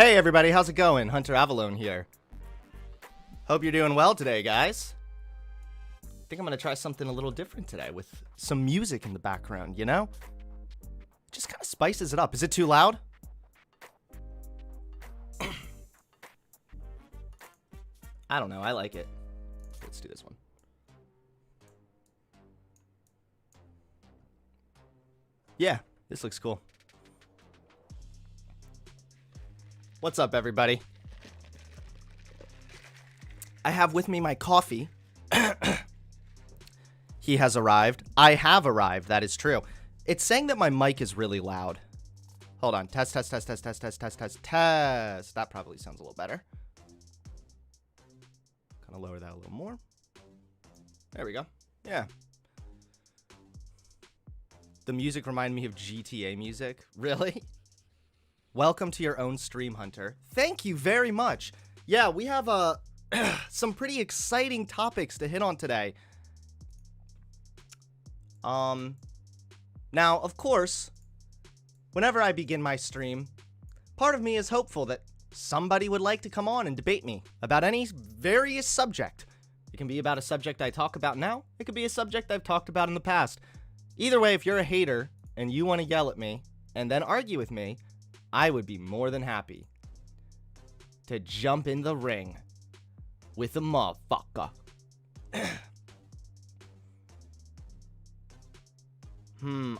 Hey everybody, how's it going? Hunter Avalone here. Hope you're doing well today, guys. I think I'm gonna try something a little different today with some music in the background, you know? Just kind of spices it up. Is it too loud? I don't know, I like it. Let's do this one. Yeah, this looks cool. What's up, everybody? I have with me my coffee. He has arrived. I have arrived. That is true. It's saying that my mic is really loud. Hold on. Test, test, test, test, test, test, test, test, test. That probably sounds a little better. Kind of lower that a little more. There we go. Yeah. The music reminded me of GTA music. Really? Welcome to your own stream, Hunter. Thank you very much. Yeah, we have some pretty exciting topics to hit on today. Now, of course, whenever I begin my stream, part of me is hopeful that somebody would like to come on and debate me about any various subject. It can be about a subject I talk about now. It could be a subject I've talked about in the past. Either way, if you're a hater and you want to yell at me and then argue with me, I would be more than happy to jump in the ring with a motherfucker.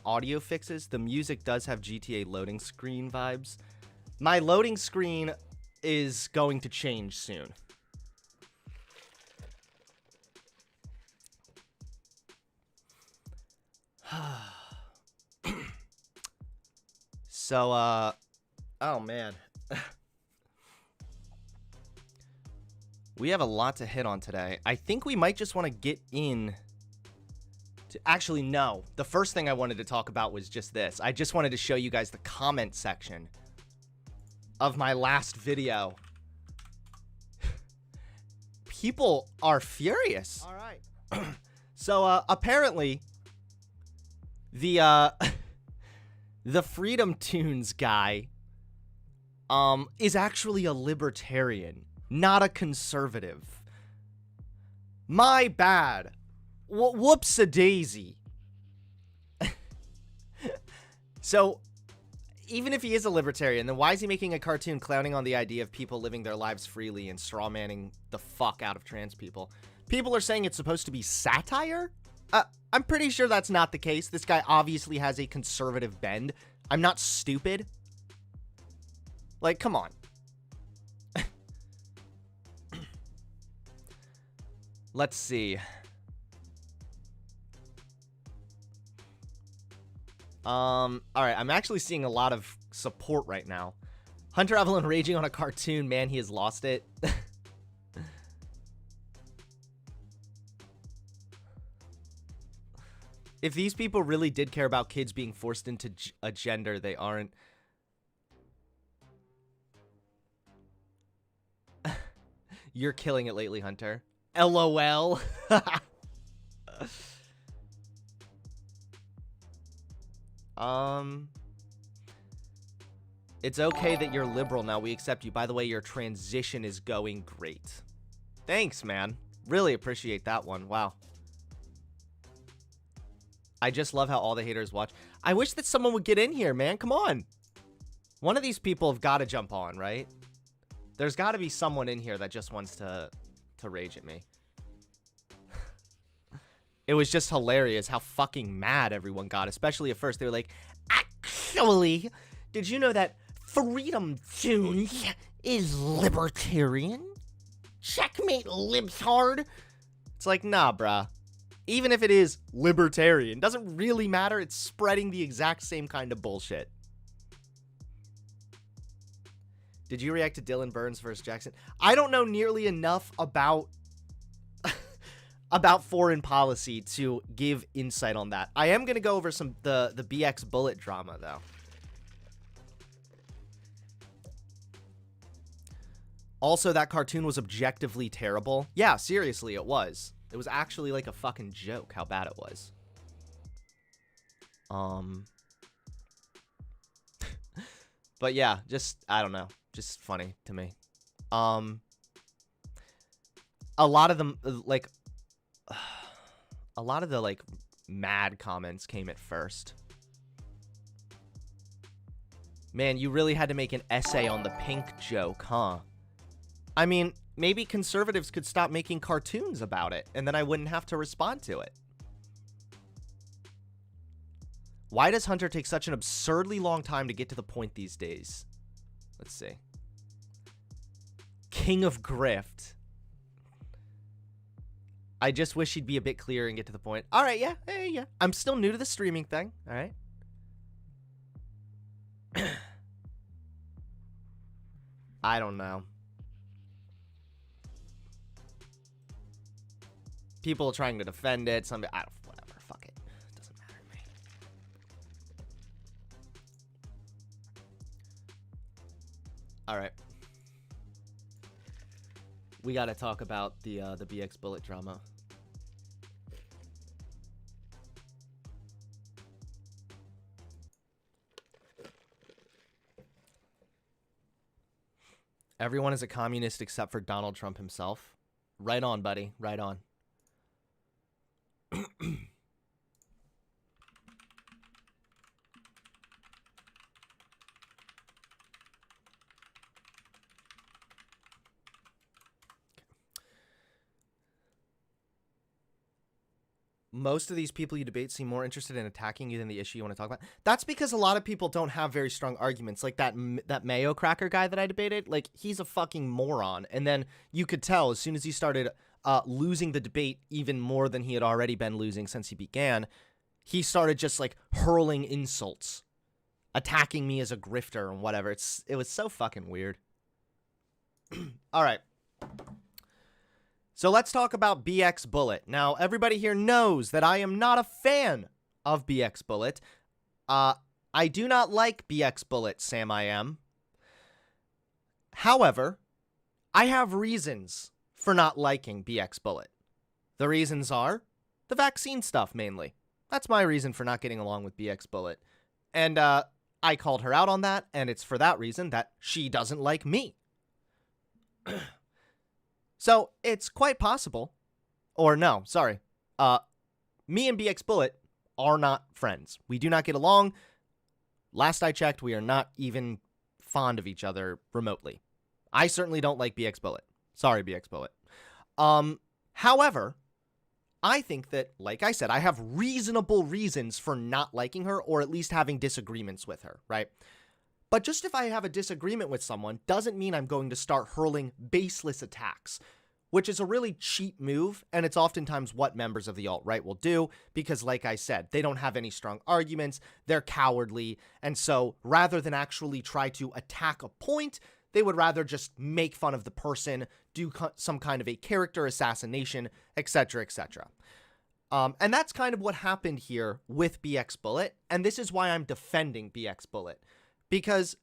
Audio fixes. The music does have GTA loading screen vibes. My loading screen is going to change soon. So, oh man. We have a lot to hit on today. I think we might just want to get in to... Actually, no. The first thing I wanted to talk about was just this. I just wanted to show you guys the comment section of my last video. People are furious. All right. So, apparently, the Freedom Tunes guy is actually a libertarian, not a conservative. My bad. Whoops-a-daisy. So, even if he is a libertarian, then why is he making a cartoon clowning on the idea of people living their lives freely and strawmanning the fuck out of trans people? People are saying it's supposed to be satire? I'm pretty sure that's not the case. This guy obviously has a conservative bend. I'm not stupid. Like, come on. Let's see. Alright, I'm actually seeing a lot of support right now. Hunter Avalon raging on a cartoon. Man, he has lost it. If these people really did care about kids being forced into a gender they aren't... You're killing it lately, Hunter. LOL. It's okay that you're liberal now. We accept you. By the way, your transition is going great. Thanks, man. Really appreciate that one. Wow. I just love how all the haters watch. I wish that someone would get in here, man. Come on. One of these people have got to jump on, right? There's got to be someone in here that just wants to rage at me. It was just hilarious how fucking mad everyone got, especially at first. They were like, actually, did you know that Freedom Tunes is libertarian? Checkmate, libtard. It's like, nah, bruh. Even if it is libertarian, doesn't really matter. It's spreading the exact same kind of bullshit. Did you react to Dylan Burns versus Jackson? I don't know nearly enough about foreign policy to give insight on that. I am going to go over some the BX Bullet drama, though. Also, that cartoon was objectively terrible. Yeah, seriously, it was. It was actually like a fucking joke how bad it was. But yeah, just, I don't know. Just funny to me. A lot of them, like, a lot of the, like, mad comments came at first. Man, you really had to make an essay on the pink joke, huh? I mean, maybe conservatives could stop making cartoons about it, and then I wouldn't have to respond to it. Why does Hunter take such an absurdly long time to get to the point these days? Let's see. King of Grift. I just wish he'd be a bit clearer and get to the point. All right, yeah. I'm still new to the streaming thing, all right? I don't know. People trying to defend it. Whatever. Fuck it. It doesn't matter to me. All right. We got to talk about the BX Bullet drama. Everyone is a communist except for Donald Trump himself. Right on, buddy. Right on. Most of these people you debate seem more interested in attacking you than the issue you want to talk about. That's because a lot of people don't have very strong arguments. Like that mayo cracker guy that I debated, like, he's a fucking moron. And then you could tell as soon as he started losing the debate even more than he had already been losing since he began, he started just, like, hurling insults, attacking me as a grifter and whatever. It was so fucking weird. All right. So let's talk about BX Bullet. Now, everybody here knows that I am not a fan of BX Bullet. I do not like BX Bullet, Sam I am. However, I have reasons for not liking BX Bullet. The reasons are the vaccine stuff, mainly. That's my reason for not getting along with BX Bullet. And I called her out on that, and it's for that reason that she doesn't like me. So, it's quite possible, or no, sorry, me and BX Bullet are not friends. We do not get along. Last I checked, we are not even fond of each other remotely. I certainly don't like BX Bullet. Sorry, BX Bullet. However, I think that, like I said, I have reasonable reasons for not liking her, or at least having disagreements with her, right? But just if I have a disagreement with someone doesn't mean I'm going to start hurling baseless attacks, which is a really cheap move, and it's oftentimes what members of the alt-right will do, because like I said, they don't have any strong arguments, they're cowardly, and so rather than actually try to attack a point, they would rather just make fun of the person, do some kind of a character assassination, etc., etc. And that's kind of what happened here with BX Bullet, and this is why I'm defending BX Bullet. Because,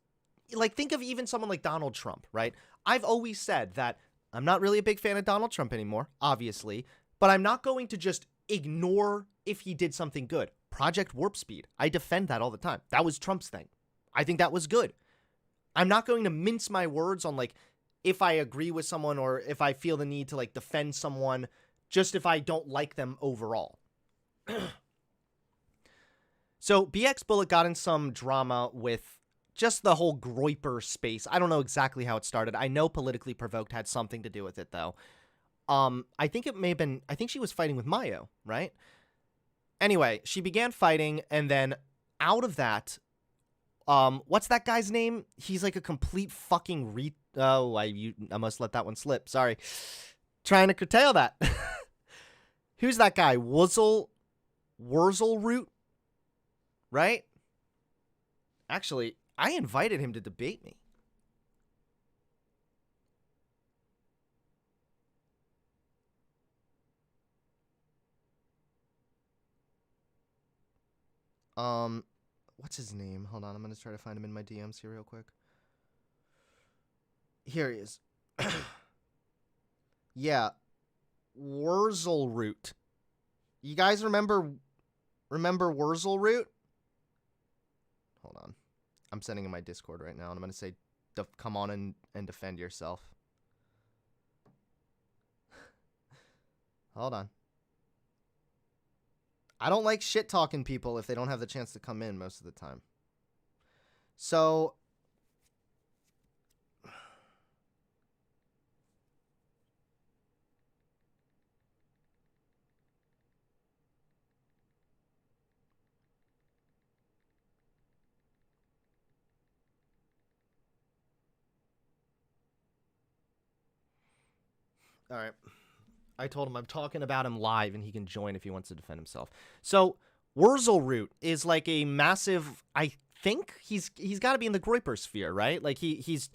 like, think of even someone like Donald Trump, right? I've always said that I'm not really a big fan of Donald Trump anymore, obviously, but I'm not going to just ignore if he did something good. Project Warp Speed, I defend that all the time. That was Trump's thing. I think that was good. I'm not going to mince my words on, like, if I agree with someone or if I feel the need to, like, defend someone just if I don't like them overall. So, BX Bullet got in some drama with just the whole Groyper space. I don't know exactly how it started. I know Politically Provoked had something to do with it, though. I think it may have been, I think she was fighting with Mayo, right? Anyway, she began fighting, and then out of that, what's that guy's name? He's like a complete fucking I must let that one slip. Sorry. Trying to curtail that. Who's that guy? Wurzelroot? Right? Actually, I invited him to debate me. What's his name? Hold on, I'm going to try to find him in my DMs here real quick. Here he is. Yeah. Wurzelroot. You guys remember Wurzelroot? Hold on. I'm sending in my Discord right now, and I'm going to say come on and defend yourself. Hold on. I don't like shit-talking people if they don't have the chance to come in most of the time. So... All right. I told him I'm talking about him live and he can join if he wants to defend himself. So, Wurzelroot is like a massive, I think he's got to be in the Groyper sphere, right? Like he's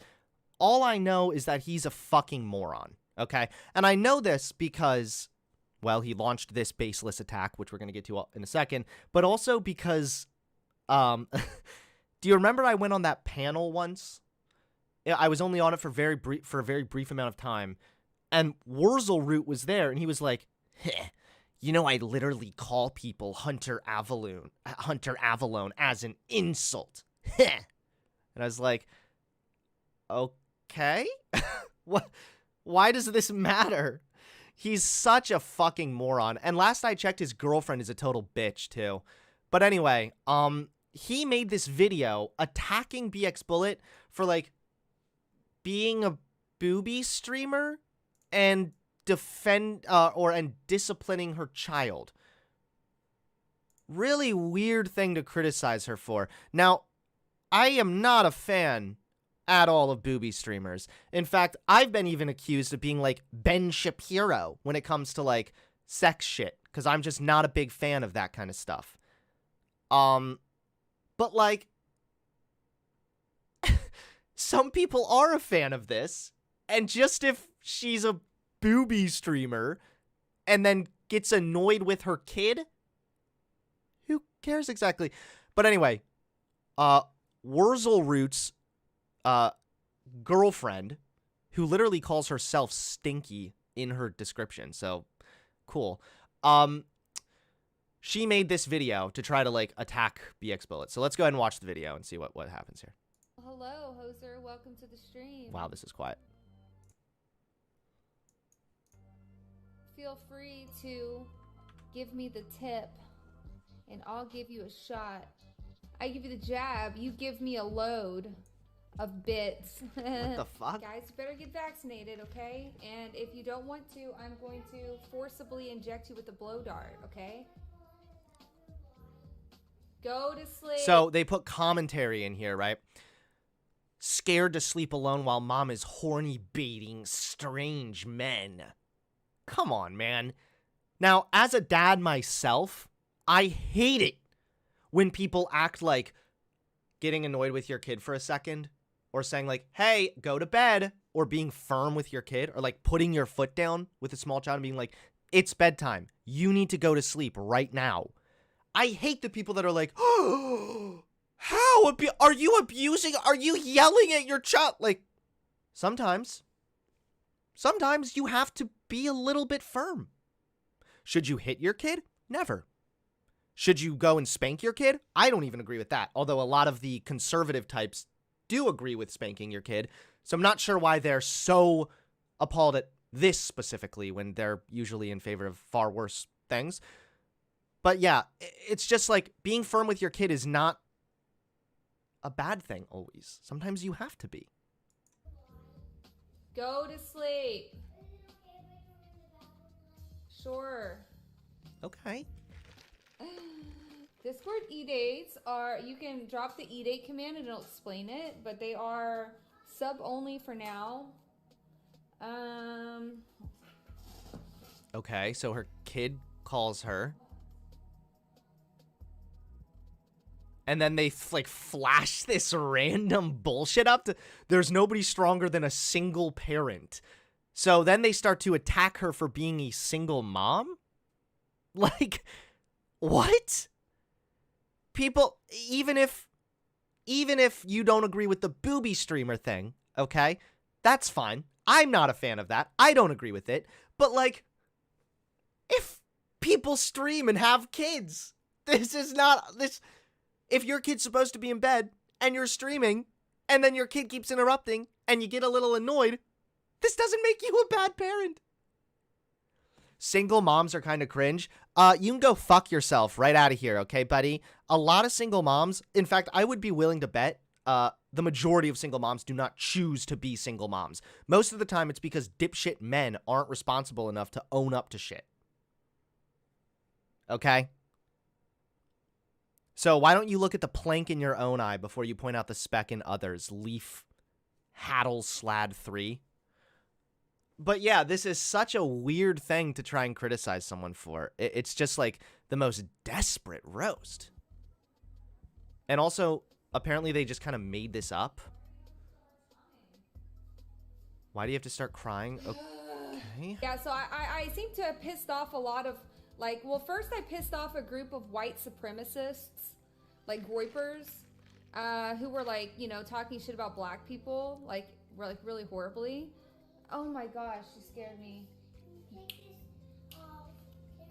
all I know is that he's a fucking moron, okay? And I know this because, well, he launched this baseless attack, which we're going to get to in a second, but also because do you remember I went on that panel once? I was only on it for a very brief amount of time. And Wurzelroot was there, and he was like, heh, you know, I literally call people Hunter Avalon as an insult. Heh. And I was like, okay? What? Why does this matter? He's such a fucking moron. And last I checked, his girlfriend is a total bitch, too. But anyway, he made this video attacking BX Bullet for, like, being a booby streamer and and disciplining her child. Really weird thing to criticize her for. Now, I am not a fan at all of booby streamers. In fact, I've been even accused of being like Ben Shapiro when it comes to like sex shit, because I'm just not a big fan of that kind of stuff. But like, some people are a fan of this, and just if she's a booby streamer and then gets annoyed with her kid, who cares exactly? But anyway, Wurzelroot's girlfriend, who literally calls herself Stinky in her description, so cool. She made this video to try to like attack BX Bullet. So let's go ahead and watch the video and see what happens here. Hello, Hoser. Welcome to the stream. Wow, this is quiet. Feel free to give me the tip, and I'll give you a shot. I give you the jab, you give me a load of bits. What the fuck? Guys, you better get vaccinated, okay? And if you don't want to, I'm going to forcibly inject you with a blow dart, okay? Go to sleep. So they put commentary in here, right? Scared to sleep alone while mom is horny baiting strange men. Come on, man. Now, as a dad myself, I hate it when people act like getting annoyed with your kid for a second, or saying like, hey, go to bed, or being firm with your kid, or like putting your foot down with a small child and being like, it's bedtime. You need to go to sleep right now. I hate the people that are like, oh, how are you abusing? Are you yelling at your child? Like, sometimes you have to be a little bit firm. Should you hit your kid? Never. Should you go and spank your kid? I don't even agree with that. Although a lot of the conservative types do agree with spanking your kid. So I'm not sure why they're so appalled at this specifically when they're usually in favor of far worse things. But yeah, it's just like being firm with your kid is not a bad thing always. Sometimes you have to be. Go to sleep. Sure. Okay. Discord e-dates are, you can drop the e-date command and it'll explain it, but they are sub only for now. Okay, so her kid calls her. And then they like flash this random bullshit up to, there's nobody stronger than a single parent. So then they start to attack her for being a single mom? Like, what? People, even if you don't agree with the booby streamer thing, okay, that's fine. I'm not a fan of that. I don't agree with it. But like, if people stream and have kids, this is not, this, if your kid's supposed to be in bed and you're streaming, and then your kid keeps interrupting, and you get a little annoyed, this doesn't make you a bad parent. Single moms are kind of cringe. You can go fuck yourself right out of here, okay, buddy? A lot of single moms, in fact, I would be willing to bet the majority of single moms do not choose to be single moms. Most of the time, it's because dipshit men aren't responsible enough to own up to shit. Okay? So why don't you look at the plank in your own eye before you point out the speck in others? Leaf Haddle Slad 3. But yeah, this is such a weird thing to try and criticize someone for. It's just like the most desperate roast. And also, apparently they just kind of made this up. Why do you have to start crying? Okay. Yeah, so I seem to have pissed off a lot of, like, well, first I pissed off a group of white supremacists, like groypers, who were, like, you know, talking shit about black people, like really horribly. Oh my gosh, she scared me.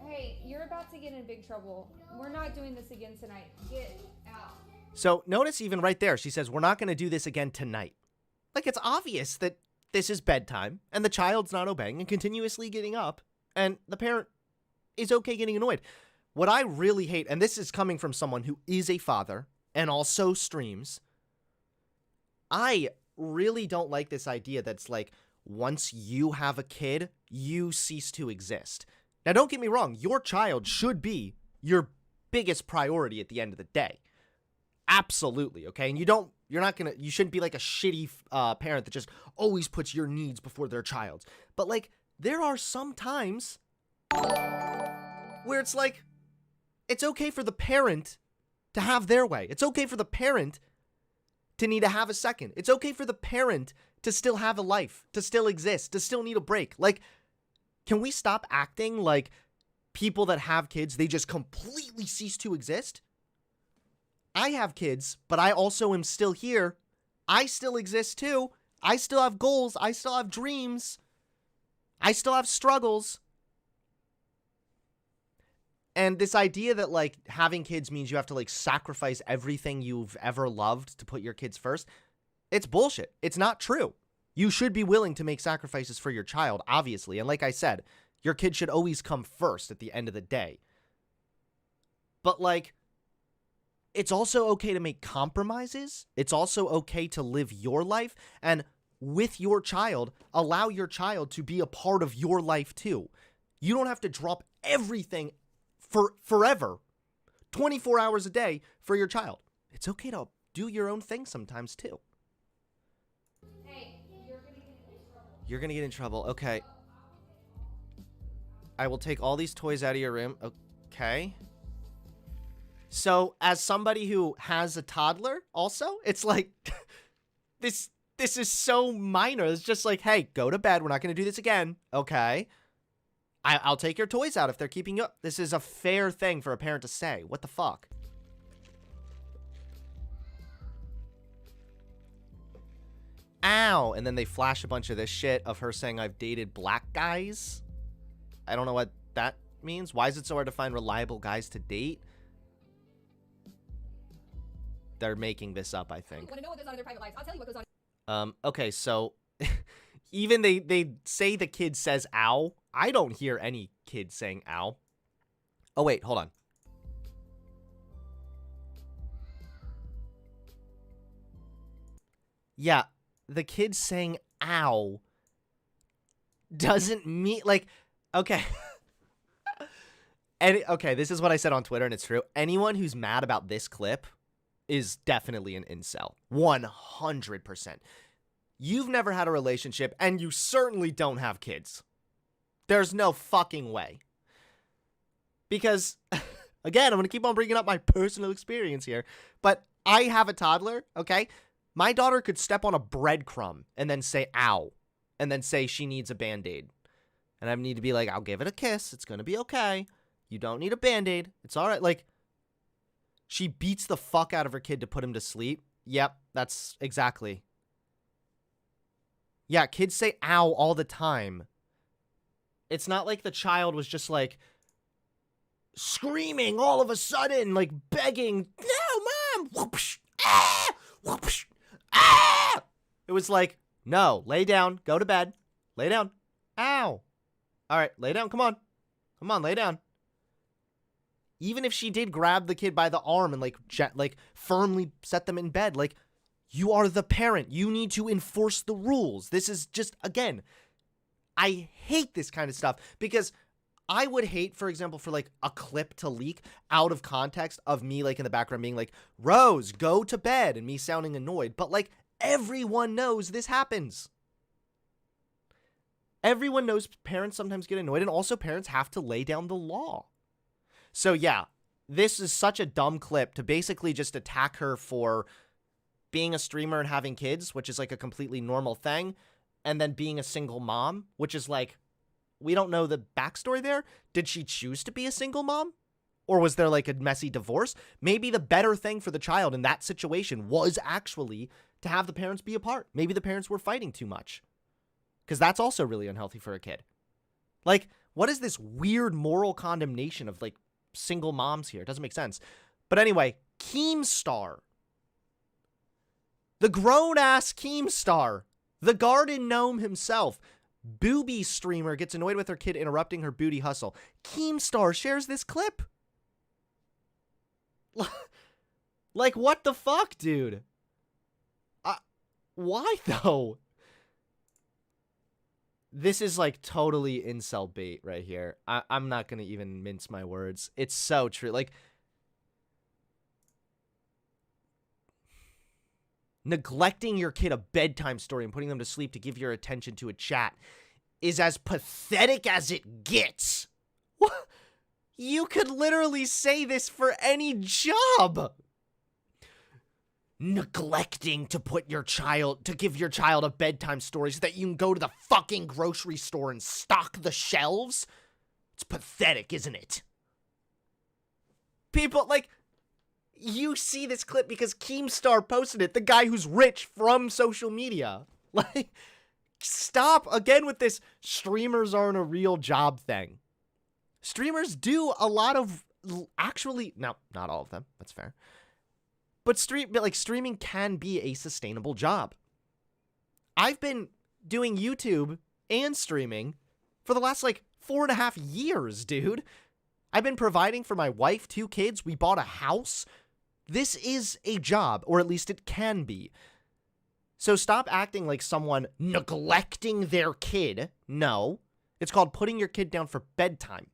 Hey, you're about to get in big trouble. We're not doing this again tonight. Get out. So notice even right there, she says, we're not going to do this again tonight. Like, it's obvious that this is bedtime and the child's not obeying and continuously getting up and the parent is okay getting annoyed. What I really hate, and this is coming from someone who is a father and also streams, I really don't like this idea that's like, once you have a kid, you cease to exist. Now, don't get me wrong. Your child should be your biggest priority at the end of the day. Absolutely, okay? And you shouldn't be like a shitty parent that just always puts your needs before their child's. But, like, there are some times where it's like, it's okay for the parent to have their way. It's okay for the parent to need to have a second. It's okay for the parent to still have a life, to still exist, to still need a break. Like, can we stop acting like people that have kids, they just completely cease to exist? I have kids, but I also am still here. I still exist too. I still have goals. I still have dreams. I still have struggles. And this idea that, like, having kids means you have to, like, sacrifice everything you've ever loved to put your kids first, it's bullshit. It's not true. You should be willing to make sacrifices for your child, obviously. And like I said, your kid should always come first at the end of the day. But, like, it's also okay to make compromises. It's also okay to live your life. And with your child, allow your child to be a part of your life too. You don't have to drop everything for forever, 24 hours a day for your child. It's okay to do your own thing sometimes too. Hey, you're gonna get in trouble. You're gonna get in trouble. Okay. I will take all these toys out of your room. Okay. So, as somebody who has a toddler also, it's like, this is so minor. It's just like, hey, go to bed. We're not going to do this again. Okay. I'll take your toys out if they're keeping you up. This is a fair thing for a parent to say. What the fuck? Ow. And then they flash a bunch of this shit of her saying, I've dated black guys. I don't know what that means. Why is it so hard to find reliable guys to date? They're making this up, I think. Want to know what goes on in their private lives? I'll tell you what goes on. Okay, so even they say the kid says ow. I don't hear any kid saying ow. Oh, wait, hold on. Yeah, the kid saying ow doesn't mean, like, okay. Okay, this is what I said on Twitter, and it's true. Anyone who's mad about this clip is definitely an incel. 100%. You've never had a relationship, and you certainly don't have kids. There's no fucking way. Because, again, I'm going to keep on bringing up my personal experience here, but I have a toddler, okay? My daughter could step on a breadcrumb and then say, ow, and then say she needs a Band-Aid. And I need to be like, I'll give it a kiss. It's going to be okay. You don't need a Band-Aid. It's all right. Like, she beats the fuck out of her kid to put him to sleep. Yep, that's exactly. Yeah, kids say ow all the time. It's not like the child was just like screaming all of a sudden, like begging, no, mom, whoopsh, ah, whoopsh, ah. It was like, no, lay down, go to bed, lay down. Ow. All right, lay down, come on. Come on, lay down. Even if she did grab the kid by the arm and like firmly set them in bed, like, you are the parent. You need to enforce the rules. This is just, again, I hate this kind of stuff because I would hate, for example, for like a clip to leak out of context of me like in the background being like, Rose, go to bed, and me sounding annoyed. But like, everyone knows this happens. Everyone knows parents sometimes get annoyed, and also parents have to lay down the law. So yeah, this is such a dumb clip to basically just attack her for being a streamer and having kids, which is like a completely normal thing, and then being a single mom, which is like, we don't know the backstory there. Did she choose to be a single mom? Or was there like a messy divorce? Maybe the better thing for the child in that situation was actually to have the parents be apart. Maybe the parents were fighting too much. Because that's also really unhealthy for a kid. Like, what is this weird moral condemnation of like single moms here? It doesn't make sense. But anyway, Keemstar. The grown-ass Keemstar. The garden gnome himself. Booby streamer gets annoyed with her kid interrupting her booty hustle. Keemstar shares this clip. Like, what the fuck, dude? Why, though? This is, like, totally incel bait right here. I'm not gonna even mince my words. It's so true. Like, neglecting your kid a bedtime story and putting them to sleep to give your attention to a chat is as pathetic as it gets. What? You could literally say this for any job. Neglecting to give your child a bedtime story so that you can go to the fucking grocery store and stock the shelves? It's pathetic, isn't it? People, like, you see this clip because Keemstar posted it, the guy who's rich from social media. Like, stop again with this streamers aren't a real job thing. Streamers do a lot of, actually, no, not all of them, that's fair. But streaming can be a sustainable job. I've been doing YouTube and streaming for the last, like, 4.5 years, dude. I've been providing for my wife, 2 kids. We bought a house. This is a job, or at least it can be. So stop acting like someone neglecting their kid. No. It's called putting your kid down for bedtime.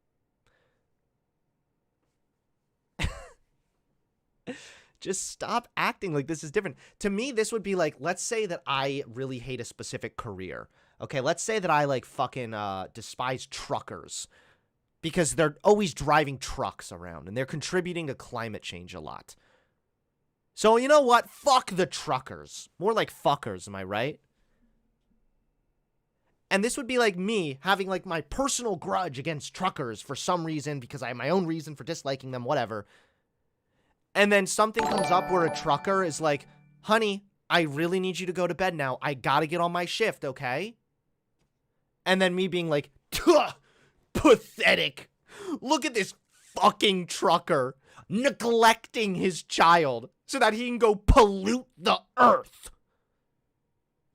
Just stop acting like this is different. To me, this would be like, let's say that I really hate a specific career. Okay, let's say that I like fucking despise truckers because they're always driving trucks around and they're contributing to climate change a lot. So you know what? Fuck the truckers. More like fuckers, am I right? And this would be like me having like my personal grudge against truckers for some reason because I have my own reason for disliking them, whatever. And then something comes up where a trucker is like, honey, I really need you to go to bed now. I gotta get on my shift, okay? And then me being like, pathetic. Look at this fucking trucker neglecting his child so that he can go pollute the earth.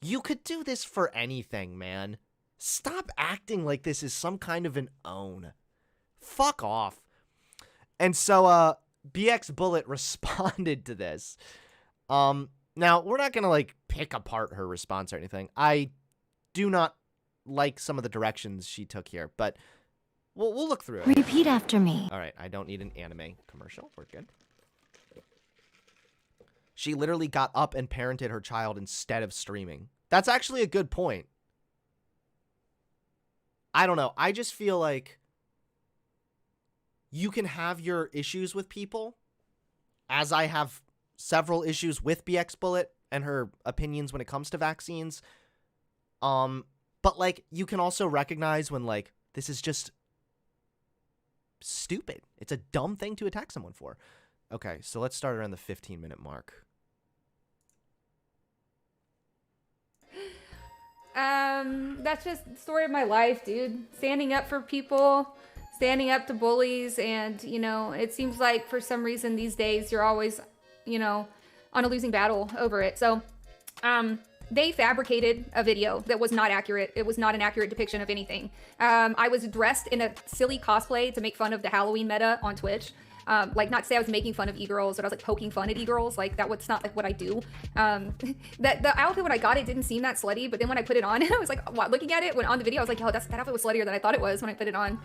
You could do this for anything, man. Stop acting like this is some kind of an own. Fuck off. And so, BX Bullet responded to this. Now, we're not going to, like, pick apart her response or anything. I do not like some of the directions she took here, but we'll look through it. Repeat after me. All right, I don't need an anime commercial. We're good. She literally got up and parented her child instead of streaming. That's actually a good point. I don't know. I just feel like you can have your issues with people, as I have several issues with BX Bullet and her opinions when it comes to vaccines. But, like, you can also recognize when, like, this is just stupid. It's a dumb thing to attack someone for. Okay, so let's start around the 15-minute mark. That's just the story of my life, dude. Standing up for people, standing up to bullies, and, you know, it seems like for some reason these days you're always, you know, on a losing battle over it. So, they fabricated a video that was not accurate. It was not an accurate depiction of anything. I was dressed in a silly cosplay to make fun of the Halloween meta on Twitch. Like, not to say I was making fun of e-girls, but I was like poking fun at e-girls. Like, that's not like what I do. The outfit when I got it didn't seem that slutty, but then when I put it on, I was like, looking at it when on the video, I was like, oh, that outfit was sluttier than I thought it was when I put it on.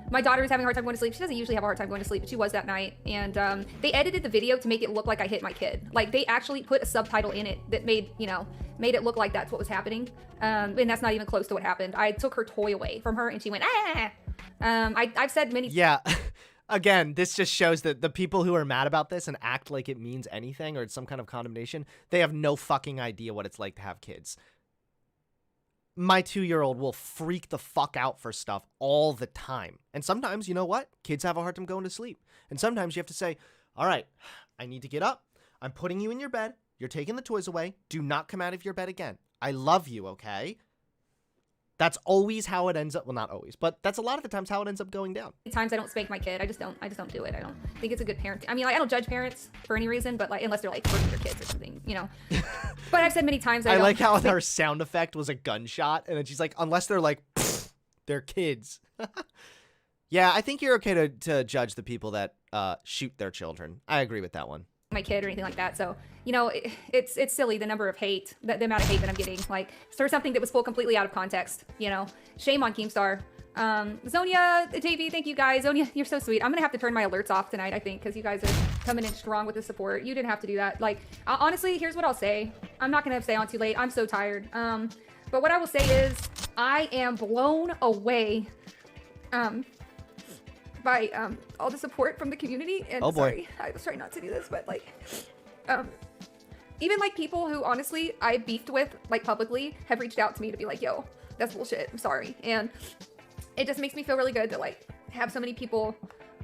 My daughter was having a hard time going to sleep. She doesn't usually have a hard time going to sleep, but she was that night. And they edited the video to make it look like I hit my kid. Like, they actually put a subtitle in it that made it look like that's what was happening. And that's not even close to what happened. I took her toy away from her and she went, ah. I've said many. Yeah. Again, this just shows that the people who are mad about this and act like it means anything or it's some kind of condemnation, they have no fucking idea what it's like to have kids. My 2-year-old will freak the fuck out for stuff all the time. And sometimes, you know what? Kids have a hard time going to sleep. And sometimes you have to say, all right, I need to get up. I'm putting you in your bed. You're taking the toys away. Do not come out of your bed again. I love you, okay? That's always how it ends up. Well, not always, but that's a lot of the times how it ends up going down. Times I don't spank my kid. I just don't do it. I don't think it's a good parent. I mean, like, I don't judge parents for any reason, but like, unless they're like hurting their kids or something, you know. But I've said many times that I like how her sound effect was a gunshot, and then she's like, unless they're like, they're kids. Yeah, I think you're okay to judge the people that shoot their children. I agree with that one. My kid or anything like that. So, you know, it's silly, the number of hate, the amount of hate that I'm getting, like, for something that was pulled completely out of context, you know. Shame on Keemstar. Zonia, JV, thank you guys. Zonia, you're so sweet. I'm gonna have to turn my alerts off tonight, I think, because you guys are coming in strong with the support. You didn't have to do that. Like, honestly, here's what I'll say. I'm not gonna stay on too late. I'm so tired. But what I will say is I am blown away by all the support from the community. And oh boy. Sorry, I was trying not to do this, but like, even like people who honestly I beefed with like publicly have reached out to me to be like, yo, that's bullshit, I'm sorry. And it just makes me feel really good to like have so many people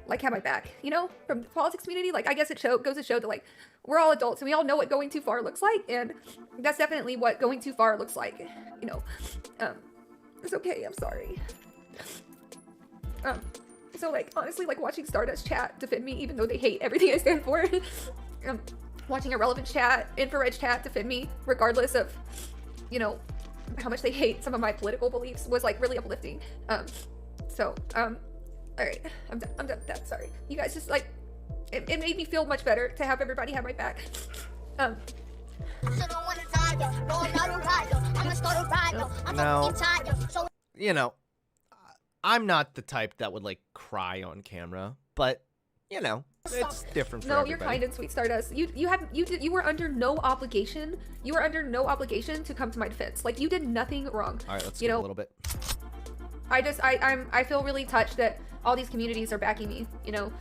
like have my back, you know, from the politics community. Like, I guess it goes to show that like we're all adults and we all know what going too far looks like, and that's definitely what going too far looks like, you know. It's okay, I'm sorry. So like, honestly, like watching Stardust chat defend me even though they hate everything I stand for. Watching Irrelevant chat, Infrared chat defend me regardless of, you know, how much they hate some of my political beliefs was like really uplifting. All right, I'm done with that, sorry. You guys just like, it made me feel much better to have everybody have my back. Now, you know, I'm not the type that would like cry on camera, but you know, it's different for No, everybody. you're kind and sweet, Stardust. You were under no obligation. You were under no obligation to come to my defense. Like, you did nothing wrong. All right, let's skip a little bit. I feel really touched that all these communities are backing me, you know.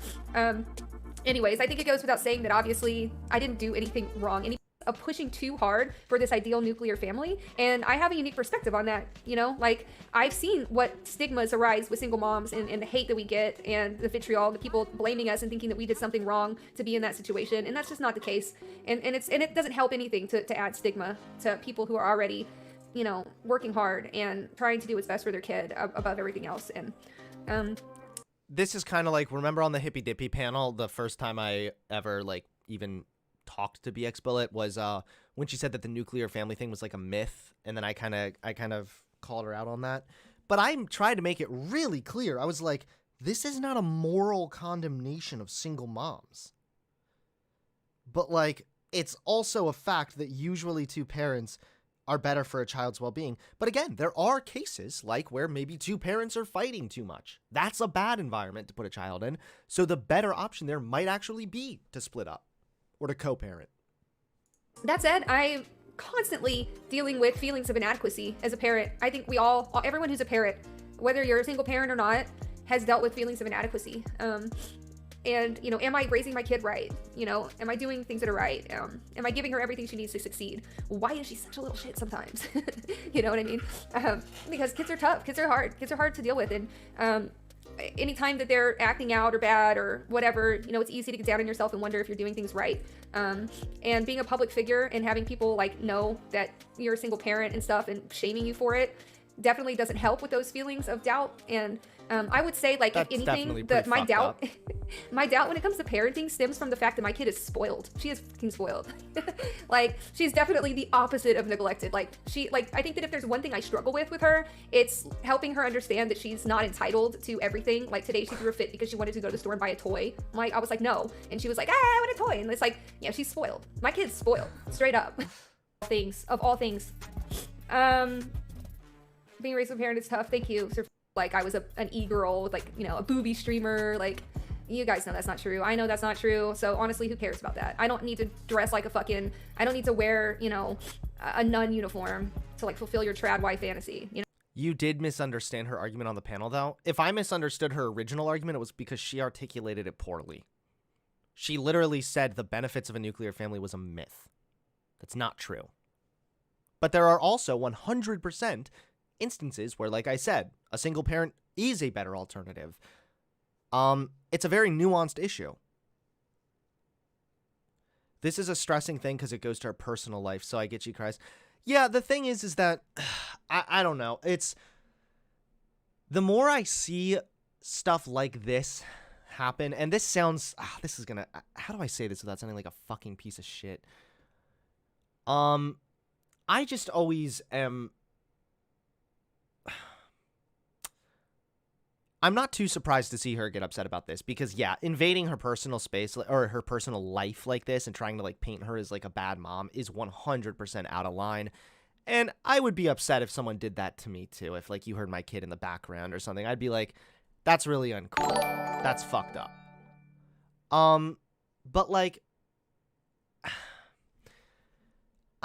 Anyways, I think it goes without saying that obviously I didn't do anything wrong. Of pushing too hard for this ideal nuclear family, and I have a unique perspective on that, you know. Like, I've seen what stigmas arise with single moms and the hate that we get and the vitriol, the people blaming us and thinking that we did something wrong to be in that situation, and that's just not the case. And it doesn't help anything to add stigma to people who are already, you know, working hard and trying to do what's best for their kid above everything else. And this is kind of like, remember on the Hippy Dippy panel, the first time I ever like even talked to BX Bullet was when she said that the nuclear family thing was like a myth, and then I kind of called her out on that. But I tried to make it really clear. I was like, this is not a moral condemnation of single moms, but like, it's also a fact that usually two parents are better for a child's well-being. But again, there are cases like where maybe two parents are fighting too much. That's a bad environment to put a child in. So the better option there might actually be to split up or to co-parent. That said, I'm constantly dealing with feelings of inadequacy as a parent. I think everyone who's a parent, whether you're a single parent or not, has dealt with feelings of inadequacy. And, you know, am I raising my kid right? You know, am I doing things that are right? Am I giving her everything she needs to succeed? Why is she such a little shit sometimes? You know what I mean? Because kids are tough. Kids are hard. Kids are hard to deal with. And anytime that they're acting out or bad or whatever, you know, it's easy to get down on yourself and wonder if you're doing things right. And being a public figure and having people like know that you're a single parent and stuff and shaming you for it, definitely doesn't help with those feelings of doubt. And I would say, like, That's if definitely anything, pretty my fucked doubt, up. my doubt when it comes to parenting stems from the fact that my kid is spoiled. She is fucking spoiled. Like, she's definitely the opposite of neglected. Like, I think that if there's one thing I struggle with her, it's helping her understand that she's not entitled to everything. Like, today she threw a fit because she wanted to go to the store and buy a toy. I was like, no. And she was like, I want a toy. And it's like, yeah, she's spoiled. My kid's spoiled, straight up. Of all things. Being raised with a parent is tough. Thank you. Like, I was an e-girl with, like, you know, a booby streamer. Like, you guys know that's not true. I know that's not true. So honestly, who cares about that? I don't need to dress like I don't need to wear, you know, a nun uniform to, like, fulfill your trad wife fantasy, you know? You did misunderstand her argument on the panel, though. If I misunderstood her original argument, it was because she articulated it poorly. She literally said the benefits of a nuclear family was a myth. That's not true. But there are also 100% instances where, like I said, a single parent is a better alternative. It's a very nuanced issue. This is a stressing thing because it goes to our personal life, so I get you, Christ. Yeah, the thing is that, I don't know. It's, the more I see stuff like this happen, and this sounds, this is gonna, how do I say this without sounding like a fucking piece of shit? I just always am, I'm not too surprised to see her get upset about this because, yeah, invading her personal space or her personal life like this and trying to, like, paint her as, like, a bad mom is 100% out of line. And I would be upset if someone did that to me, too. If, like, you heard my kid in the background or something, I'd be like, that's really uncool. That's fucked up. But, like,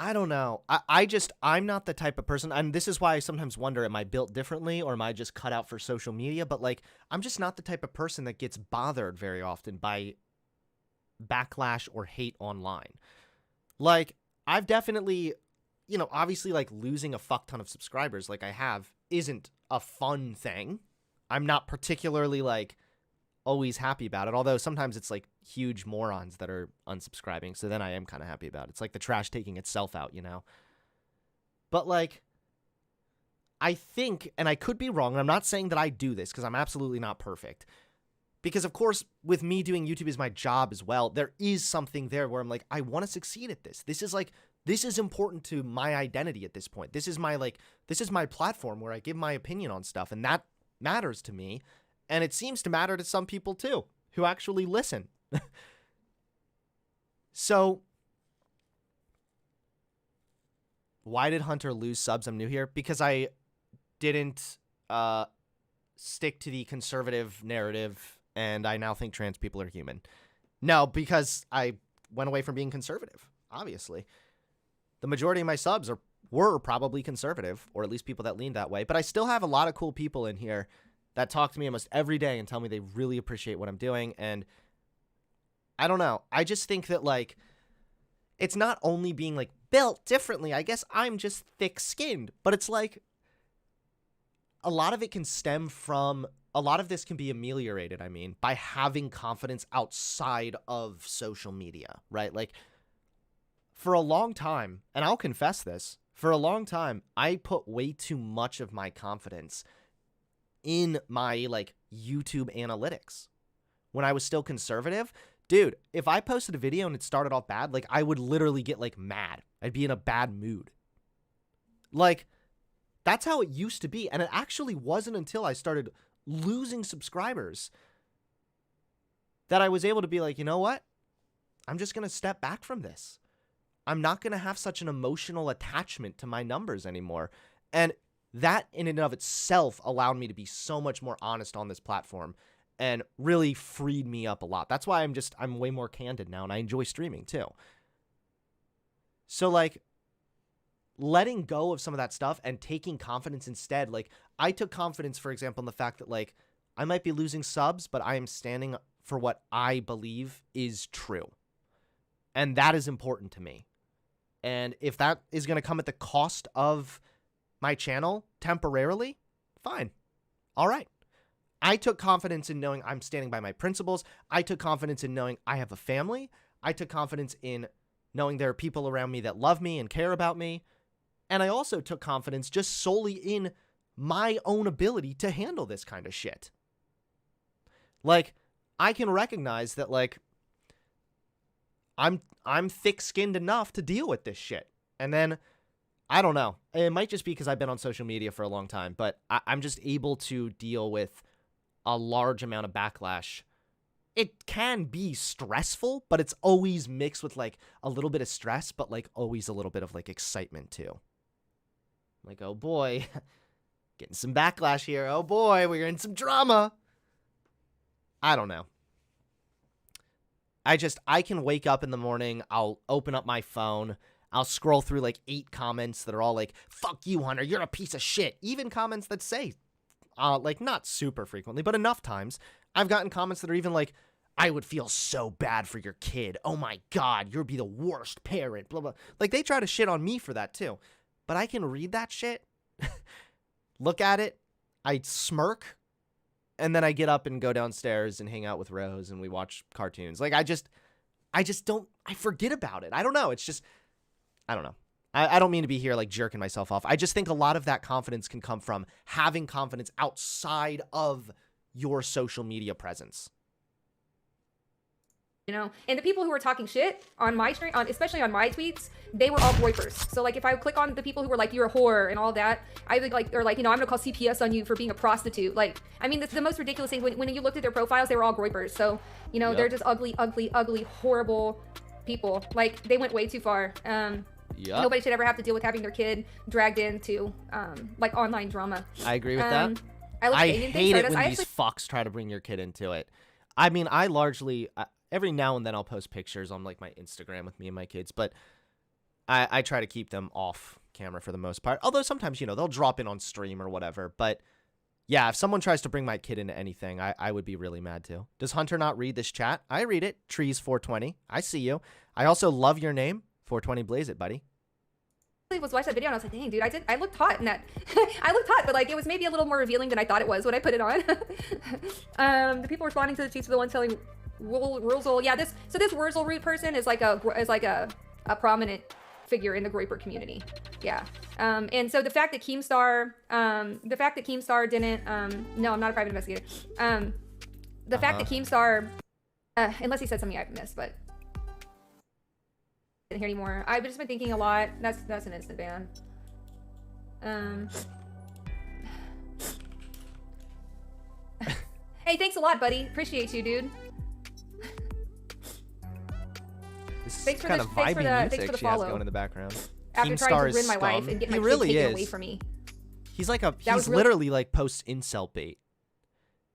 I don't know. I'm not the type of person, and this is why I sometimes wonder, am I built differently or am I just cut out for social media? But, like, I'm just not the type of person that gets bothered very often by backlash or hate online. Like, I've definitely, you know, obviously, like, losing a fuck ton of subscribers like I have isn't a fun thing. I'm not particularly, like, always happy about it, although sometimes it's, like, huge morons that are unsubscribing, so then I am kind of happy about it. It's like the trash taking itself out, you know? But, like, I think, and I could be wrong, and I'm not saying that I do this, because I'm absolutely not perfect, because, of course, with me doing YouTube as my job as well, there is something there where I'm like, I want to succeed at this. This is, like, this is important to my identity at this point. This is my, like, this is my platform where I give my opinion on stuff, and that matters to me, and it seems to matter to some people, too, who actually listen. So, why did Hunter lose subs? I'm new here. Because I didn't stick to the conservative narrative, and I now think trans people are human. No, because I went away from being conservative, obviously. The majority of my subs were probably conservative, or at least people that leaned that way. But I still have a lot of cool people in here that talk to me almost every day and tell me they really appreciate what I'm doing, and I don't know. I just think that, like, it's not only being, like, built differently. I guess I'm just thick-skinned. But it's like, a lot of it can stem from, a lot of this can be ameliorated, I mean, by having confidence outside of social media, right? Like, for a long time, and I'll confess this, for a long time, I put way too much of my confidence in my, like, YouTube analytics. When I was still conservative, dude, if I posted a video and it started off bad, like, I would literally get, like, mad. I'd be in a bad mood. Like, that's how it used to be. And it actually wasn't until I started losing subscribers that I was able to be like, you know what? I'm just going to step back from this. I'm not going to have such an emotional attachment to my numbers anymore. And that in and of itself allowed me to be so much more honest on this platform and really freed me up a lot. That's why I'm way more candid now, and I enjoy streaming too. So, like, letting go of some of that stuff and taking confidence instead, like, I took confidence, for example, in the fact that, like, I might be losing subs, but I am standing for what I believe is true. And that is important to me. And if that is going to come at the cost of my channel temporarily, fine. All right. I took confidence in knowing I'm standing by my principles. I took confidence in knowing I have a family. I took confidence in knowing there are people around me that love me and care about me. And I also took confidence just solely in my own ability to handle this kind of shit. Like, I can recognize that, like, I'm thick-skinned enough to deal with this shit. And then, I don't know. It might just be because I've been on social media for a long time, but I'm just able to deal with a large amount of backlash. It can be stressful, but it's always mixed with, like, a little bit of stress, but, like, always a little bit of, like, excitement, too. Like, oh, boy, getting some backlash here. Oh, boy, we're in some drama. I don't know. I can wake up in the morning, I'll open up my phone, I'll scroll through like 8 comments that are all like, fuck you, Hunter, you're a piece of shit. Even comments that say, like, not super frequently, but enough times, I've gotten comments that are even like, I would feel so bad for your kid. Oh my God, you'll be the worst parent, blah, blah. Like, they try to shit on me for that too. But I can read that shit, look at it, I smirk, and then I get up and go downstairs and hang out with Rose and we watch cartoons. Like, I just don't, I forget about it. I don't know. It's just, I don't know. I don't mean to be here like jerking myself off. I just think a lot of that confidence can come from having confidence outside of your social media presence. You know, and the people who were talking shit on my stream, especially on my tweets, they were all groypers. So like, if I click on the people who were like, you're a whore and all that, I would like, or like, you know, I'm gonna call CPS on you for being a prostitute. Like, I mean, the most ridiculous thing, when you looked at their profiles, they were all groypers. So, you know, they're just ugly, horrible people. Like, they went way too far. Nobody should ever have to deal with having their kid dragged into like online drama. I agree with that. I hate it when these fucks try to bring your kid into it. I mean, I largely, every now and then I'll post pictures on like my Instagram with me and my kids, but I try to keep them off camera for the most part. Although sometimes, you know, they'll drop in on stream or whatever. But yeah, if someone tries to bring my kid into anything, I would be really mad too. Does Hunter not read this chat? I read it. Trees420. I see you. I also love your name. 420 Blaze it, buddy. I was watching that video and I was like, dang, dude, I looked hot in that. I looked hot, but like, it was maybe a little more revealing than I thought it was when I put it on. The people responding to the tweets are the ones telling Wurzel. Yeah, this Wurzel root person is like a prominent figure in the Groyper community. Yeah. And so the fact that Keemstar didn't, no, I'm not a private investigator. The fact that Keemstar, unless he said something I've missed, but I didn't hear anymore. I've just been thinking a lot. That's an instant ban. Hey, thanks a lot, buddy. Appreciate you, dude. Thanks for the music she has going in the background. After trying to ruin my life and get my kid taken away from me. He's literally like post-incel bait.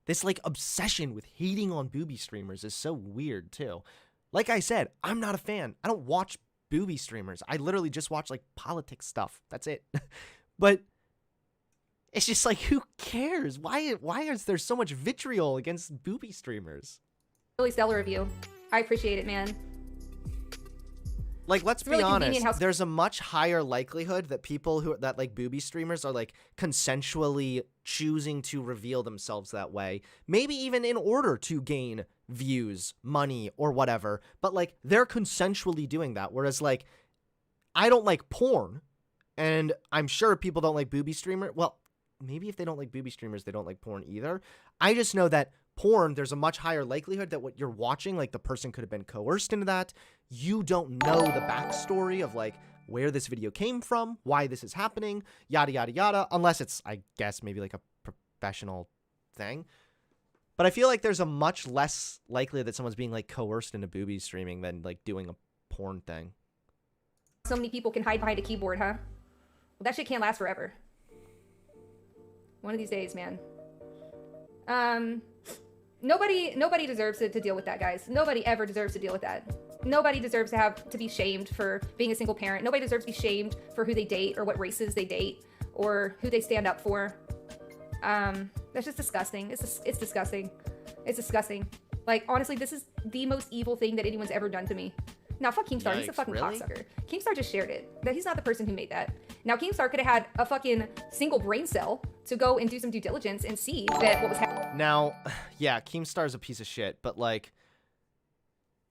This like obsession with hating on booby streamers is so weird too. Like I said, I'm not a fan. I don't watch booby streamers. I literally just watch like politics stuff. That's it. But it's just like, who cares? Why is there so much vitriol against booby streamers? Really stellar review. I appreciate it, man. Like, let's be honest, there's a much higher likelihood that people that like booby streamers are like consensually choosing to reveal themselves that way. Maybe even in order to gain views, money, or whatever. But like, they're consensually doing that. Whereas like, I don't like porn. And I'm sure people don't like booby streamers. Well, maybe if they don't like booby streamers, they don't like porn either. I just know that porn, there's a much higher likelihood that what you're watching, like the person could have been coerced into that. You don't know the backstory of like where this video came from, why this is happening, yada, yada, yada, unless it's, I guess, maybe like a professional thing. But I feel like there's a much less likelihood that someone's being like coerced into booby streaming than like doing a porn thing. So many people can hide behind a keyboard, huh? Well, that shit can't last forever. One of these days, man. Nobody deserves to deal with that, guys. Nobody ever deserves to deal with that. Nobody deserves to have to be shamed for being a single parent. Nobody deserves to be shamed for who they date or what races they date or who they stand up for. That's just disgusting. It's disgusting. It's disgusting. Like, honestly, this is the most evil thing that anyone's ever done to me. Now, fuck Keemstar. He's a fucking cocksucker. Keemstar just shared it. That he's not the person who made that. Now, Keemstar could have had a fucking single brain cell to go and do some due diligence and see that what was happening. Now, yeah, Keemstar's a piece of shit, but like,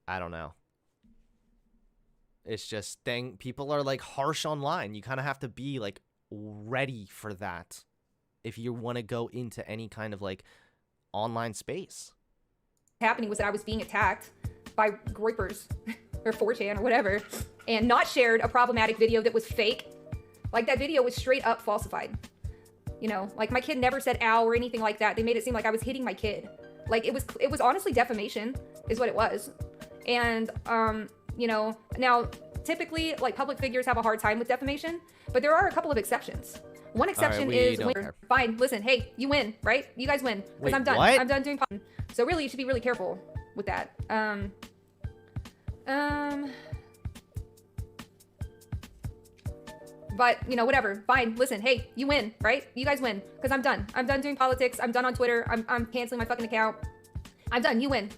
I don't know. It's just people are like harsh online. You kind of have to be like ready for that. if you want to go into any kind of like online space. Happening was that I was being attacked by groypers or 4chan or whatever, and not shared a problematic video that was fake. Like, that video was straight up falsified. You know, like, my kid never said ow or anything like that. They made it seem like I was hitting my kid. Like, it was honestly defamation is what it was. And you know, now typically like public figures have a hard time with defamation, but there are a couple of exceptions. One exception is when, fine, listen, hey, you win, right? You guys win, because I'm done. What? I'm done doing. So really, you should be really careful with that. But, you know, whatever. Fine. Listen, hey, you win, right? You guys win, because I'm done. I'm done doing politics. I'm done on Twitter. I'm canceling my fucking account. I'm done. You win.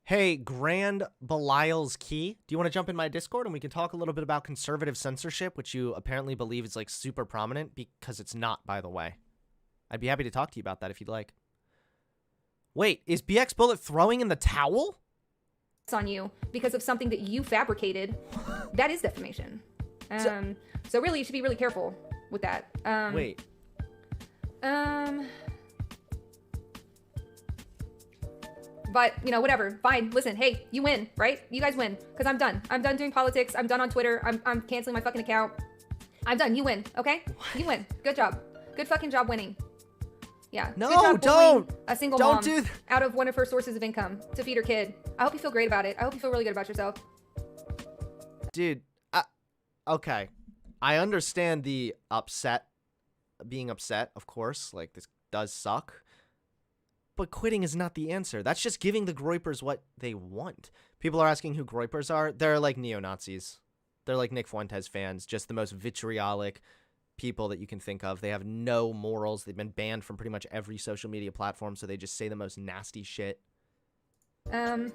Hey, Grand Belial's Key, do you want to jump in my Discord and we can talk a little bit about conservative censorship, which you apparently believe is like super prominent, because it's not, by the way. I'd be happy to talk to you about that if you'd like. Wait, is BX Bullet throwing in the towel? It's on you because of something that you fabricated. That is defamation. So really, you should be really careful with that. Wait. But, you know, whatever. Fine. Listen, hey, you win, right? You guys win, because I'm done. I'm done doing politics. I'm done on Twitter. I'm canceling my fucking account. I'm done. You win, okay? You win. Good job. Good fucking job winning. Yeah. No, good job don't. bullying a single Don't mom do that. out of one of her sources of income to feed her kid. I hope you feel great about it. I hope you feel really good about yourself. Dude, okay. I understand the being upset, of course. Like, this does suck. But quitting is not the answer. That's just giving the groypers what they want. People are asking who groypers are. They're like neo-Nazis. They're like Nick Fuentes fans, just the most vitriolic people that you can think of. They have no morals. They've been banned from pretty much every social media platform, so they just say the most nasty shit. I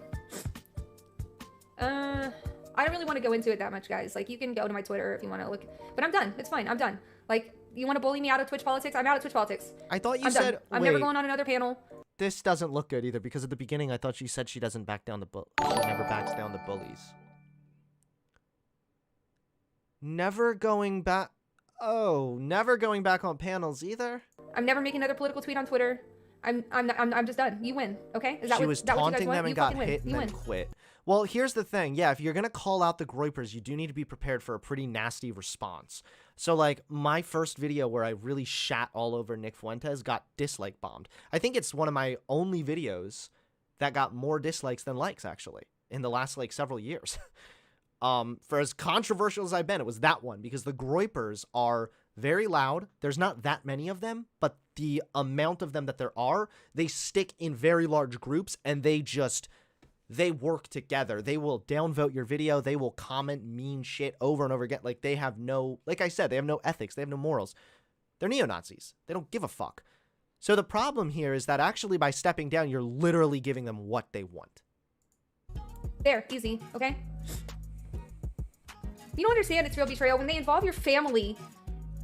don't really want to go into it that much, guys. Like, you can go to my Twitter if you want to look. But I'm done. It's fine. I'm done. Like, you want to bully me out of Twitch politics? I'm out of Twitch politics. I thought you I'm said... done. I'm wait, never going on another panel. this doesn't look good either, because at the beginning I thought she said she doesn't back down she never backs down the bullies. Never going back... Oh, never going back on panels either? I'm never making another political tweet on Twitter. I'm just done. You win, okay? Is that She what, was that what you guys taunting want? them and You got fucking win. hit and You then win. quit. Well, here's the thing. Yeah, if you're going to call out the groypers, you do need to be prepared for a pretty nasty response. So, like, my first video where I really shat all over Nick Fuentes got dislike bombed. I think it's one of my only videos that got more dislikes than likes, actually, in the last, like, several years. For as controversial as I've been, it was that one, because the groypers are very loud. There's not that many of them, but the amount of them that there are, they stick in very large groups, and they work together. They will downvote your video. They will comment mean shit over and over again. Like, they have no, like I said, they have no ethics. They have no morals. They're neo-Nazis. They don't give a fuck. So the problem here is that actually by stepping down, you're literally giving them what they want. There, easy, okay? You don't understand it's real betrayal when they involve your family.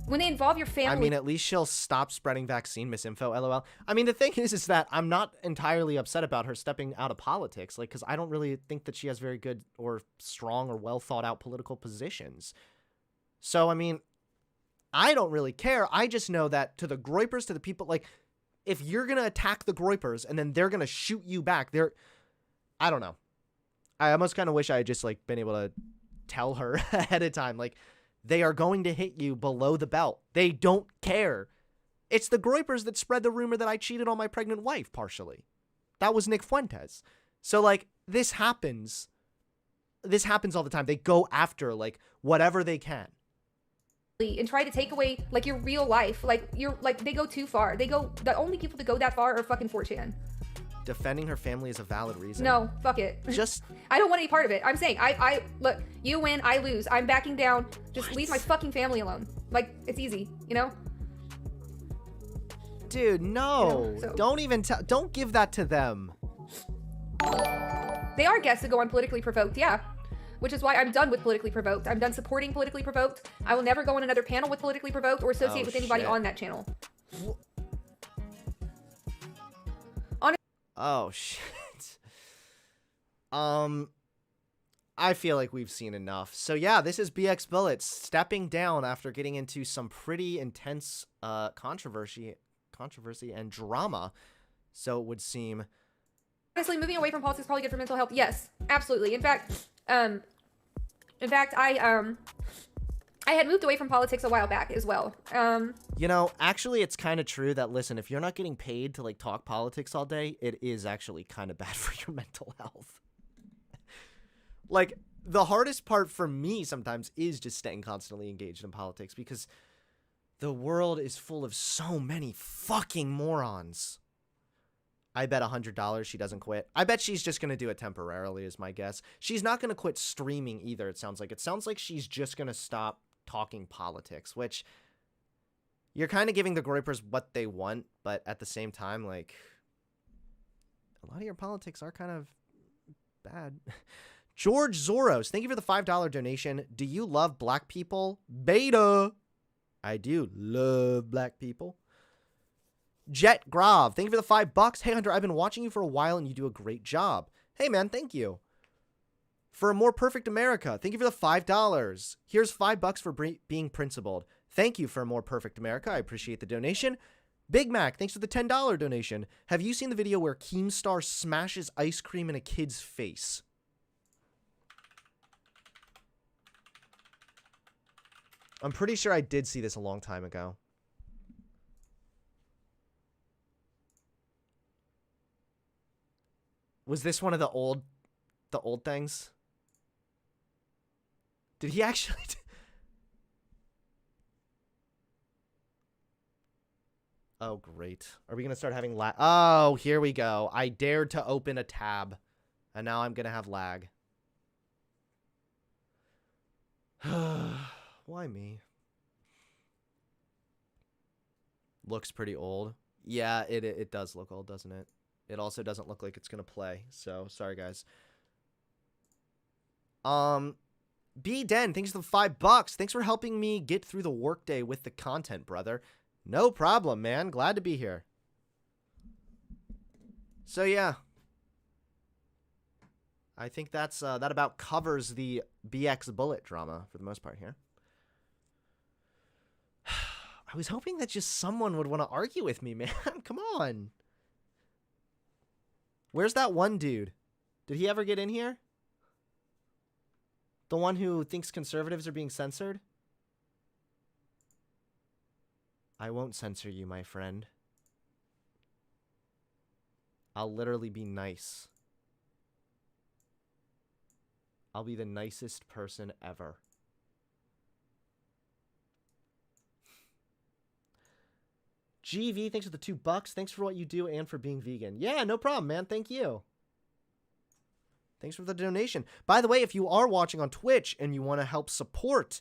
When they involve your family. I mean, at least she'll stop spreading vaccine misinfo, lol. I mean, the thing is that I'm not entirely upset about her stepping out of politics, like, because I don't really think that she has very good or strong or well thought out political positions. So, I mean, I don't really care. I just know that to the groypers, to the people, like, if you're going to attack the groypers and then they're going to shoot you back, I don't know. I almost kind of wish I had just, like, been able to tell her ahead of time, like, they are going to hit you below the belt. They don't care. It's the groypers that spread the rumor that I cheated on my pregnant wife, partially. That was Nick Fuentes. So, like, this happens. This happens all the time. They go after, like, whatever they can. And try to take away, like, your real life. Like, they go too far. The only people that go that far are fucking 4chan. Defending her family is a valid reason. No, fuck it. Just... I don't want any part of it. I'm saying, look, you win, I lose. I'm backing down. Just leave my fucking family alone. Like, it's easy, you know? Dude, no. You know, so. Don't give that to them. They are guests that go on Politically Provoked, yeah. Which is why I'm done with Politically Provoked. I'm done supporting Politically Provoked. I will never go on another panel with Politically Provoked or associate with anybody on that channel. Oh, shit. I feel like we've seen enough. So, yeah, this is BX Bullets stepping down after getting into some pretty intense controversy controversy and drama. So it would seem. Honestly, moving away from politics is probably good for mental health. Yes, absolutely. In fact, I had moved away from politics a while back as well. You know, actually, it's kind of true that, listen, if you're not getting paid to, like, talk politics all day, it is actually kind of bad for your mental health. Like, the hardest part for me sometimes is just staying constantly engaged in politics because the world is full of so many fucking morons. I bet $100 she doesn't quit. I bet she's just going to do it temporarily is my guess. She's not going to quit streaming either, it sounds like. It sounds like she's just going to stop talking politics, which you're kind of giving the groypers what they want, but at the same time, like, a lot of your politics are kind of bad. George Zoros, thank you for the $5 donation. Do you love black people? Beta. I do love black people. Jet Grav, thank you for the $5. Hey, Hunter, I've been watching you for a while and you do a great job. Hey, man, thank you. For a more perfect America, thank you for the $5. Here's $5 for being principled. Thank you for a more perfect America. I appreciate the donation. Big Mac, thanks for the $10 donation. Have you seen the video where Keemstar smashes ice cream in a kid's face? I'm pretty sure I did see this a long time ago. Was this one of the old things? Did he actually? Oh, great. Are we going to start having lag? Oh, here we go. I dared to open a tab, and now I'm going to have lag. Why me? Looks pretty old. Yeah, it does look old, doesn't it? It also doesn't look like it's going to play. So, sorry, guys. B Den, thanks for the $5. Thanks for helping me get through the workday with the content, brother. No problem, man. Glad to be here. So, yeah. I think that's that about covers the BX Bullet drama for the most part here. I was hoping that just someone would want to argue with me, man. Come on. Where's that one dude? Did he ever get in here? The one who thinks conservatives are being censored? I won't censor you, my friend. I'll literally be nice. I'll be the nicest person ever. GV, thanks for the $2. Thanks for what you do and for being vegan. Yeah, no problem, man. Thank you. Thanks for the donation. By the way, if you are watching on Twitch and you want to help support,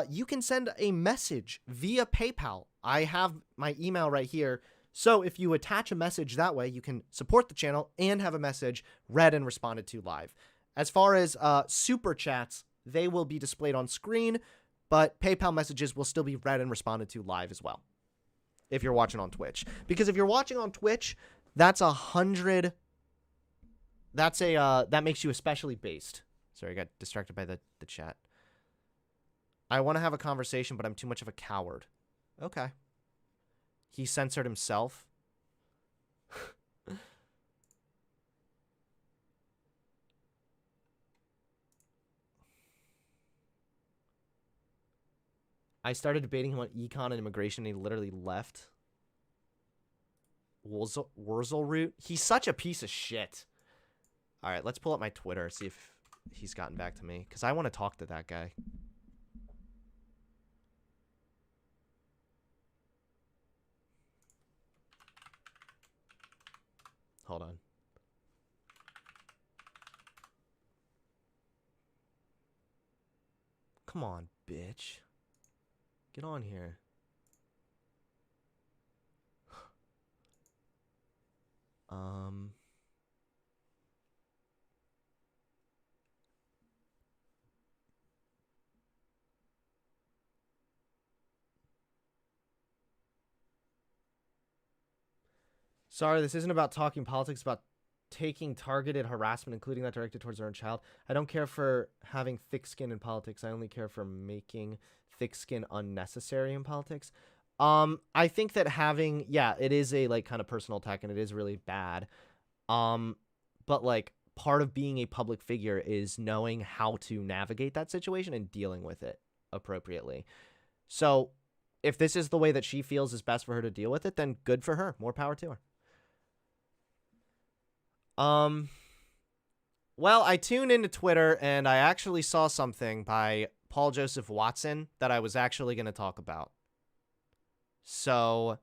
you can send a message via PayPal. I have my email right here. So if you attach a message that way, you can support the channel and have a message read and responded to live. As far as super chats, they will be displayed on screen, but PayPal messages will still be read and responded to live as well. If you're watching on Twitch. Because if you're watching on Twitch, that's 100... that makes you especially based. Sorry, I got distracted by the chat. I want to have a conversation, but I'm too much of a coward. Okay. He censored himself. I started debating him on econ and immigration, and he literally left. Wurzel root. He's such a piece of shit. All right, let's pull up my Twitter, see if he's gotten back to me, because I want to talk to that guy. Hold on. Come on, bitch. Get on here. Sorry, this isn't about talking politics, it's about taking targeted harassment, including that directed towards our own child. I don't care for having thick skin in politics. I only care for making thick skin unnecessary in politics. I think that having, yeah, it is a, like, kind of personal attack, and it is really bad. But, like, part of being a public figure is knowing how to navigate that situation and dealing with it appropriately. So, if this is the way that she feels is best for her to deal with it, then good for her. More power to her. Well, I tuned into Twitter, and I actually saw something by Paul Joseph Watson that I was actually going to talk about. So,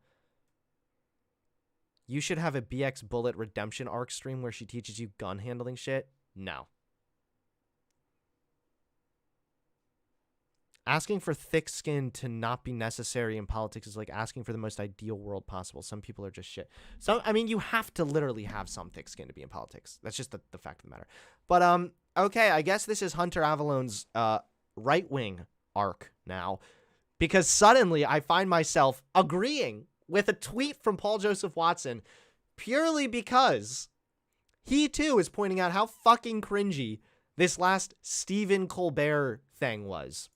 you should have a BX Bullet Redemption arc stream where she teaches you gun handling shit? No. Asking for thick skin to not be necessary in politics is like asking for the most ideal world possible. Some people are just shit. So, I mean, you have to literally have some thick skin to be in politics. That's just the fact of the matter. But, okay, I guess this is Hunter Avalon's right-wing arc now. Because suddenly I find myself agreeing with a tweet from Paul Joseph Watson purely because he, too, is pointing out how fucking cringy this last Stephen Colbert thing was.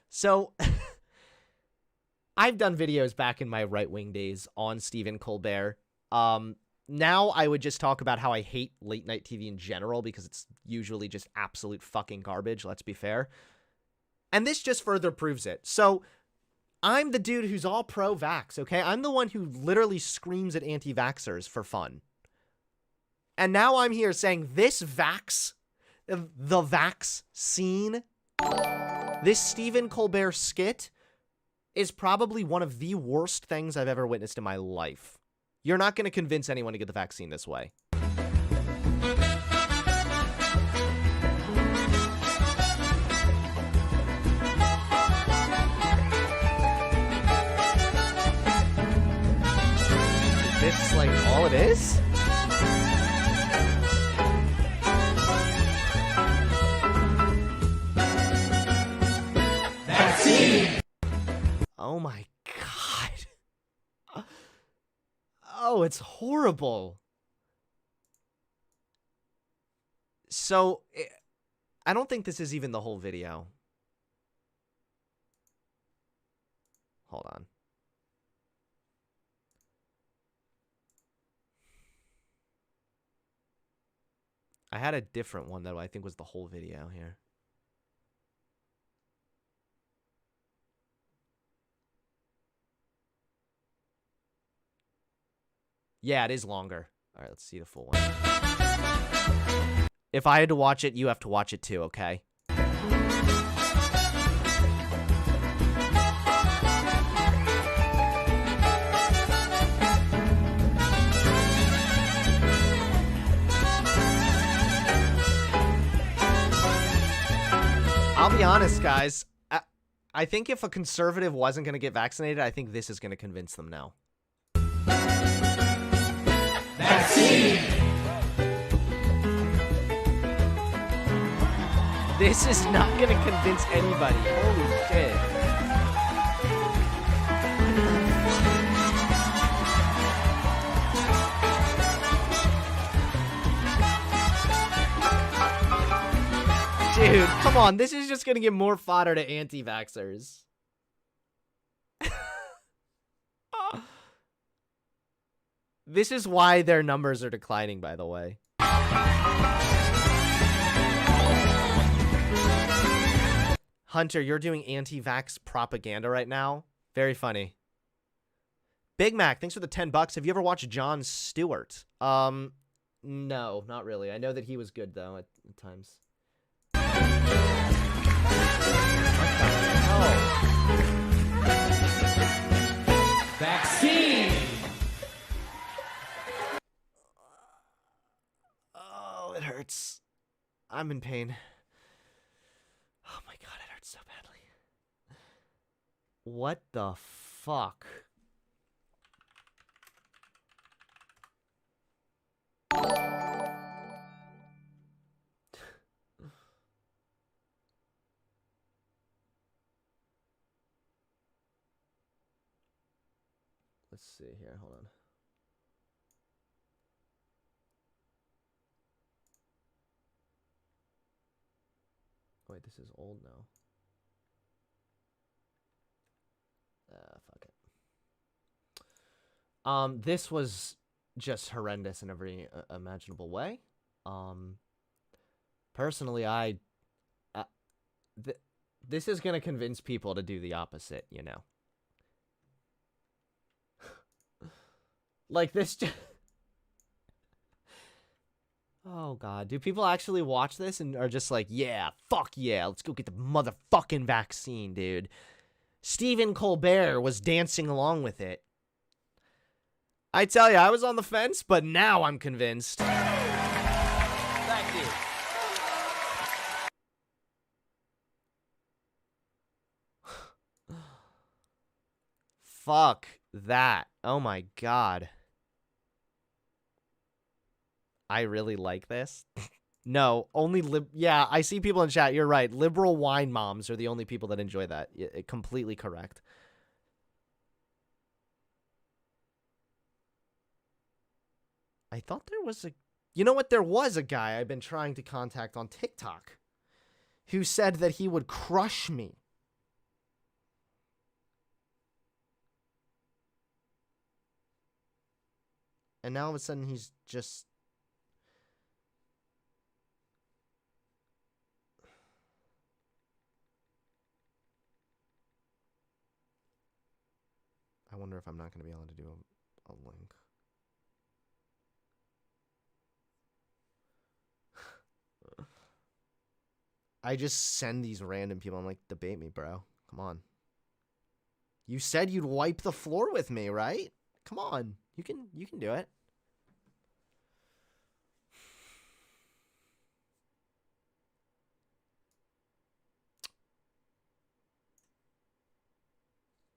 So, I've done videos back in my right-wing days on Stephen Colbert. Now I would just talk about how I hate late-night TV in general because it's usually just absolute fucking garbage, let's be fair. And this just further proves it. So, I'm the dude who's all pro-vax, okay? I'm the one who literally screams at anti-vaxxers for fun. And now I'm here saying this vax, the vax scene, this Stephen Colbert skit is probably one of the worst things I've ever witnessed in my life. You're not going to convince anyone to get the vaccine this way. This is like all it is? Oh my god. Oh, it's horrible. So, I don't think this is even the whole video. Hold on. I had a different one that I think was the whole video here. Yeah, it is longer. All right, let's see the full one. If I had to watch it, you have to watch it too, okay? I'll be honest, guys. I think if a conservative wasn't going to get vaccinated, I think this is going to convince them now. Vaccine! This is not going to convince anybody. Holy shit. Dude, come on. This is just going to give more fodder to anti-vaxxers. This is why their numbers are declining, by the way. Hunter, you're doing anti-vax propaganda right now. Very funny. Big Mac, thanks for the $10. Have you ever watched Jon Stewart? No, not really. I know that he was good, though, at times. Vaccine! Oh, it hurts. I'm in pain. Oh my god, it hurts so badly. What the fuck? Let's see here, hold on. Wait, this is old now. Fuck. This was just horrendous in every imaginable way. Personally, this is gonna convince people to do the opposite, you know. Like this just... Oh, God. Do people actually watch this and are just like, yeah, fuck yeah, let's go get the motherfucking vaccine, dude. Stephen Colbert was dancing along with it. I tell you, I was on the fence, but now I'm convinced. Thank you. Fuck that. Oh, my God. I really like this. No, only yeah, I see people in chat. You're right. Liberal wine moms are the only people that enjoy that. Completely correct. I thought there was a... You know what? There was a guy I've been trying to contact on TikTok who said that he would crush me. And now all of a sudden he's just... I wonder if I'm not going to be able to do a link. I just send these random people. I'm like, debate me, bro. Come on. You said you'd wipe the floor with me, right? Come on. You can do it.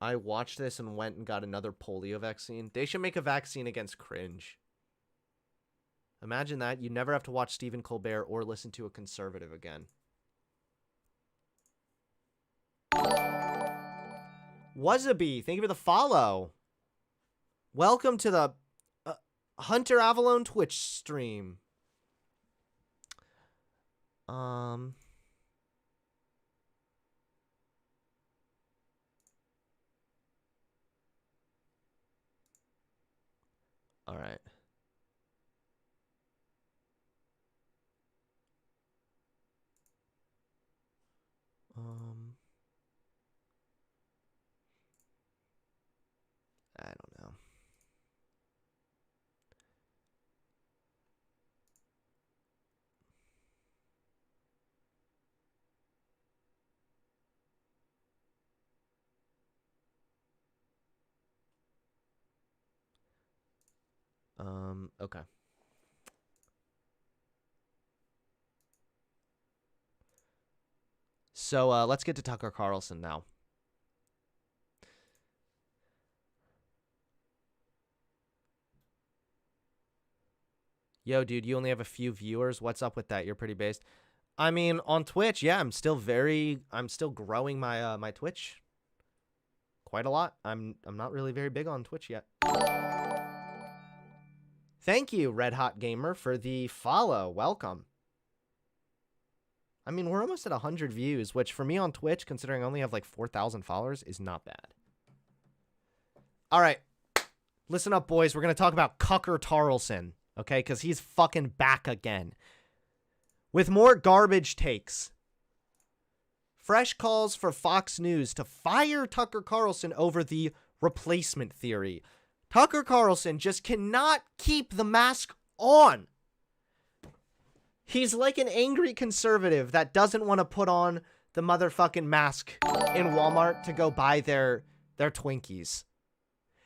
I watched this and went and got another polio vaccine. They should make a vaccine against cringe. Imagine that. You never have to watch Stephen Colbert or listen to a conservative again. Wasabi, thank you for the follow. Welcome to the Hunter Avalon Twitch stream. All right. I don't know. Okay. So, let's get to Tucker Carlson now. Yo, dude, you only have a few viewers. What's up with that? You're pretty based. I mean, on Twitch, yeah, I'm still growing my my Twitch quite a lot. I'm not really very big on Twitch yet. Thank you, Red Hot Gamer, for the follow. Welcome. I mean, we're almost at 100 views, which for me on Twitch, considering I only have like 4,000 followers, is not bad. All right. Listen up, boys. We're going to talk about Tucker Carlson, okay? Because he's fucking back again. With more garbage takes. Fresh calls for Fox News to fire Tucker Carlson over the replacement theory. Tucker Carlson just cannot keep the mask on. He's like an angry conservative that doesn't want to put on the motherfucking mask in Walmart to go buy their Twinkies.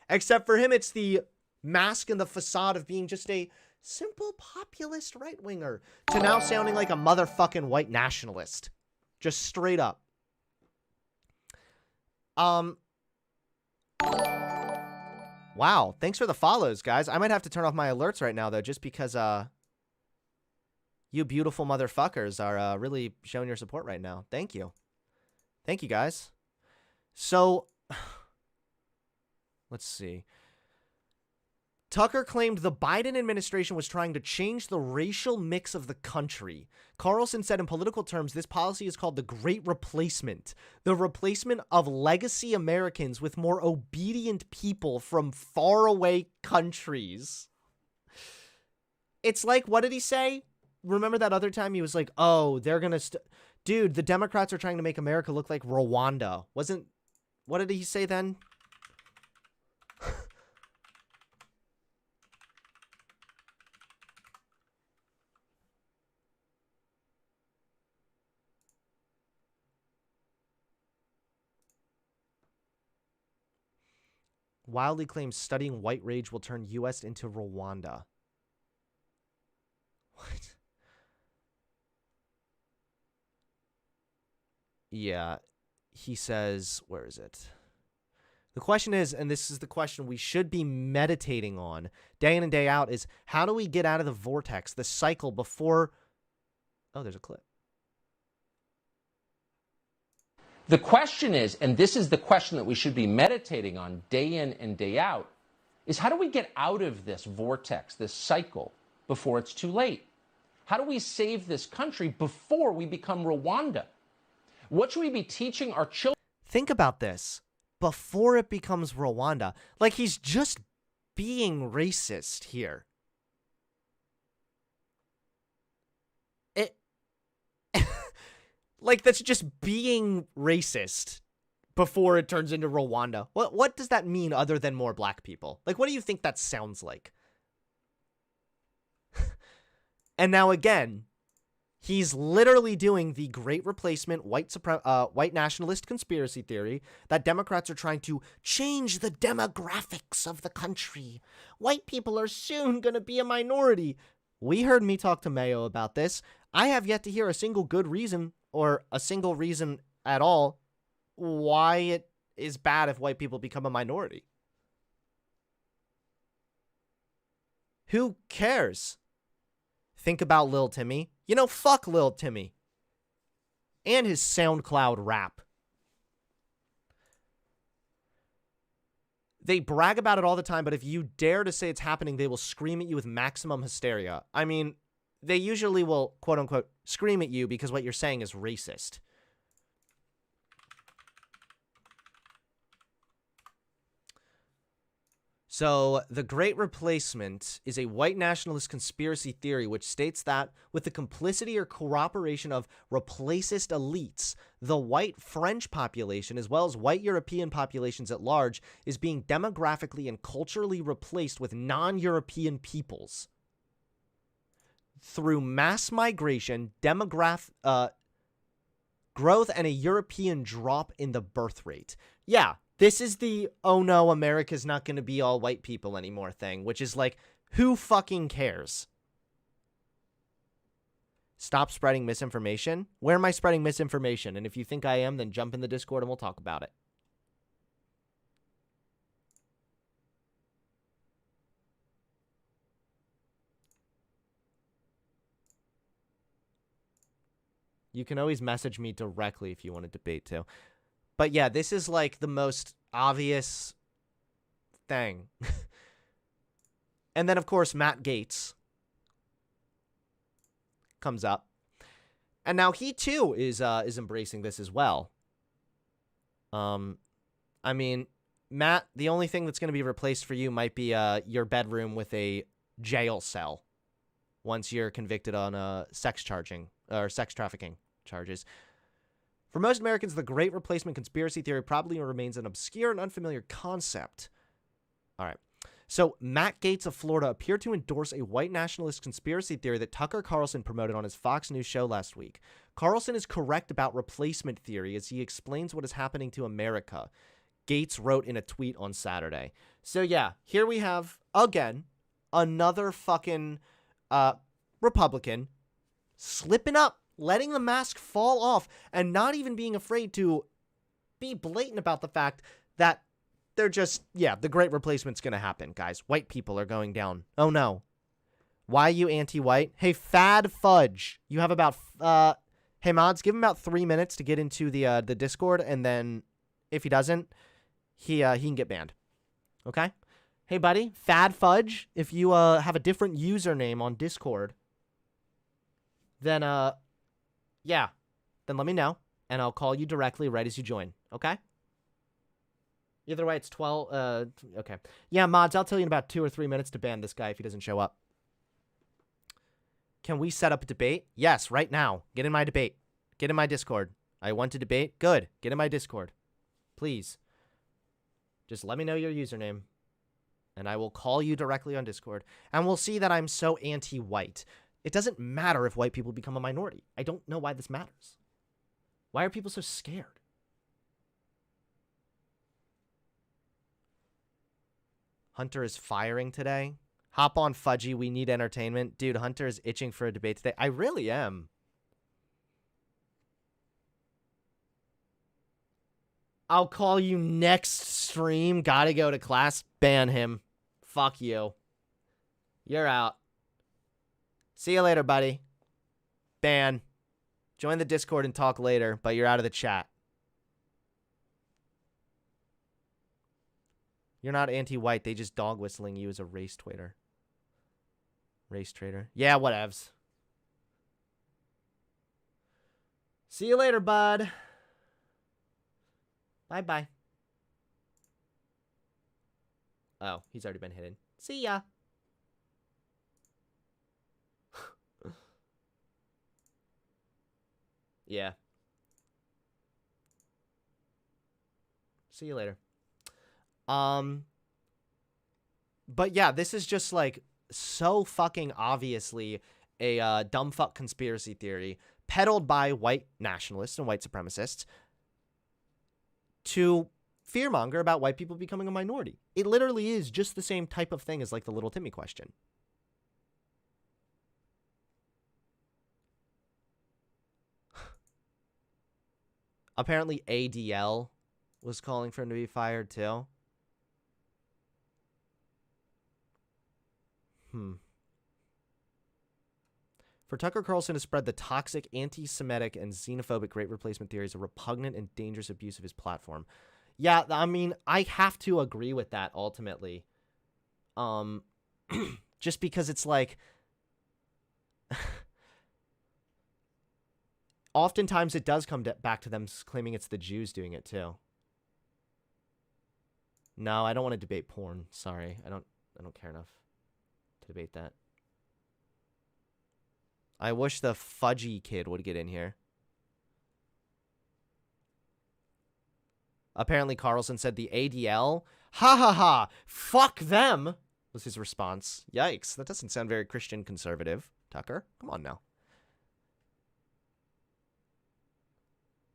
Except for him, it's the mask and the facade of being just a simple populist right-winger to now sounding like a motherfucking white nationalist. Just straight up. Wow, thanks for the follows, guys. I might have to turn off my alerts right now, though, just because, you beautiful motherfuckers are really showing your support right now. Thank you. Thank you, guys. So, let's see. Tucker claimed the Biden administration was trying to change the racial mix of the country. Carlson said in political terms, this policy is called the Great Replacement, the replacement of legacy Americans with more obedient people from faraway countries. It's like, what did he say? Remember that other time he was like, oh, they're going to... Dude, the Democrats are trying to make America look like Rwanda. What did he say then? Wildly claims studying white rage will turn U.S. into Rwanda. What? Yeah, he says, where is it? The question is, and this is the question we should be meditating on day in and day out, is how do we get out of the vortex, the cycle before... Oh, there's a clip. The question is, and this is the question that we should be meditating on day in and day out, is how do we get out of this vortex, this cycle, before it's too late? How do we save this country before we become Rwanda? What should we be teaching our children? Think about this. Before it becomes Rwanda. Like, he's just being racist here. Like, that's just being racist before it turns into Rwanda. What does that mean other than more black people? Like, what do you think that sounds like? And now again, he's literally doing the Great Replacement white nationalist conspiracy theory that Democrats are trying to change the demographics of the country. White people are soon going to be a minority. We heard me talk to Mayo about this. I have yet to hear a single good reason or a single reason at all why it is bad if white people become a minority. Who cares? Think about Lil Timmy. You know, fuck Lil Timmy. And his SoundCloud rap. They brag about it all the time, but if you dare to say it's happening, they will scream at you with maximum hysteria. I mean, they usually will, quote unquote, scream at you because what you're saying is racist. So, the Great Replacement is a white nationalist conspiracy theory which states that, with the complicity or cooperation of replacist elites, the white French population, as well as white European populations at large, is being demographically and culturally replaced with non-European peoples. Through mass migration, growth, and a European drop in the birth rate. Yeah. This is the, oh no, America's not going to be all white people anymore thing, which is like, who fucking cares? Stop spreading misinformation? Where am I spreading misinformation? And if you think I am, then jump in the Discord and we'll talk about it. You can always message me directly if you want to debate too. But yeah, this is like the most obvious thing. And then, of course, Matt Gaetz comes up. And now he, too, is embracing this as well. I mean, Matt, the only thing that's going to be replaced for you might be your bedroom with a jail cell once you're convicted on sex trafficking charges. For most Americans, the Great Replacement conspiracy theory probably remains an obscure and unfamiliar concept. All right. So, Matt Gaetz of Florida appeared to endorse a white nationalist conspiracy theory that Tucker Carlson promoted on his Fox News show last week. Carlson is correct about replacement theory as he explains what is happening to America, Gaetz wrote in a tweet on Saturday. So, yeah, here we have, again, another fucking Republican slipping up, letting the mask fall off, and not even being afraid to be blatant about the fact that they're just, yeah, the Great Replacement's going to happen, guys. White people are going down. Oh, no. Why are you anti-white? Hey, Fad Fudge, you have about, hey, mods, give him about 3 minutes to get into the Discord, and then if he doesn't, he can get banned. Okay? Hey, buddy, Fad Fudge, if you have a different username on Discord, then, yeah, then let me know, and I'll call you directly right as you join, okay? Either way, it's 12, okay. Yeah, mods, I'll tell you in about 2 or 3 minutes to ban this guy if he doesn't show up. Can we set up a debate? Yes, right now. Get in my debate. Get in my Discord. I want to debate? Good. Get in my Discord. Please. Just let me know your username, and I will call you directly on Discord, and we'll see that I'm so anti-white. It doesn't matter if white people become a minority. I don't know why this matters. Why are people so scared? Hunter is firing today. Hop on, Fudgy. We need entertainment. Dude, Hunter is itching for a debate today. I really am. I'll call you next stream. Gotta go to class. Ban him. Fuck you. You're out. See you later, buddy. Ban. Join the Discord and talk later, but you're out of the chat. You're not anti-white. They just dog whistling you as a race trader. Race trader. Yeah, whatevs. See you later, bud. Bye-bye. Oh, he's already been hidden. See ya. Yeah. See you later. But yeah, this is just like so fucking obviously a dumb fuck conspiracy theory peddled by white nationalists and white supremacists to fearmonger about white people becoming a minority. It literally is just the same type of thing as like the little Timmy question. Apparently ADL was calling for him to be fired too. For Tucker Carlson to spread the toxic, anti-Semitic, and xenophobic Great Replacement theory is a repugnant and dangerous abuse of his platform. Yeah, I mean, I have to agree with that ultimately. Just because it's like... Oftentimes it does come back to them claiming it's the Jews doing it too. No, I don't want to debate porn. Sorry. I don't care enough to debate that. I wish the Fudgy kid would get in here. Apparently Carlson said the ADL. Ha ha ha! Fuck them! Was his response. Yikes. That doesn't sound very Christian conservative. Tucker, come on now.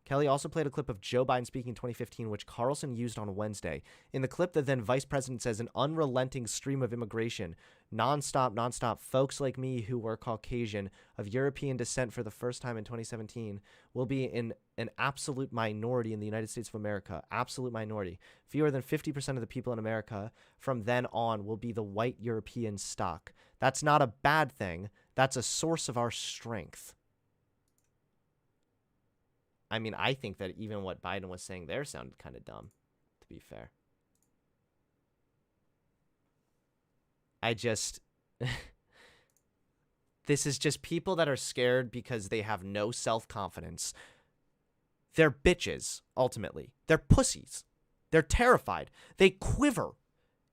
Kelly also played a clip of Joe Biden speaking in 2015, which Carlson used on Wednesday. In the clip, the then vice president says an unrelenting stream of immigration, nonstop, folks like me who were Caucasian, of European descent for the first time in 2017, will be in an absolute minority in the United States of America. Absolute minority. Fewer than 50% of the people in America from then on will be the white European stock. That's not a bad thing. That's a source of our strength. I mean, I think that even what Biden was saying there sounded kind of dumb, to be fair. This is just people that are scared because they have no self-confidence. They're bitches, ultimately. They're pussies. They're terrified. They quiver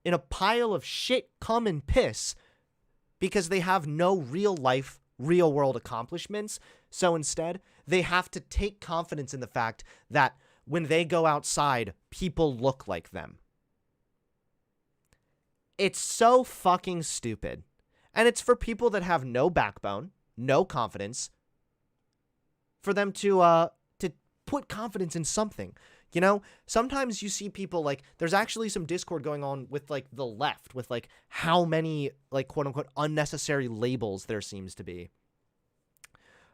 in a pile of shit, cum, and piss because they have no real life, real world accomplishments. So instead, they have to take confidence in the fact that when they go outside, people look like them. It's so fucking stupid. And it's for people that have no backbone, no confidence, for them to put confidence in something. You know, sometimes you see people like, there's actually some Discord going on with like the left, with like how many like quote unquote unnecessary labels there seems to be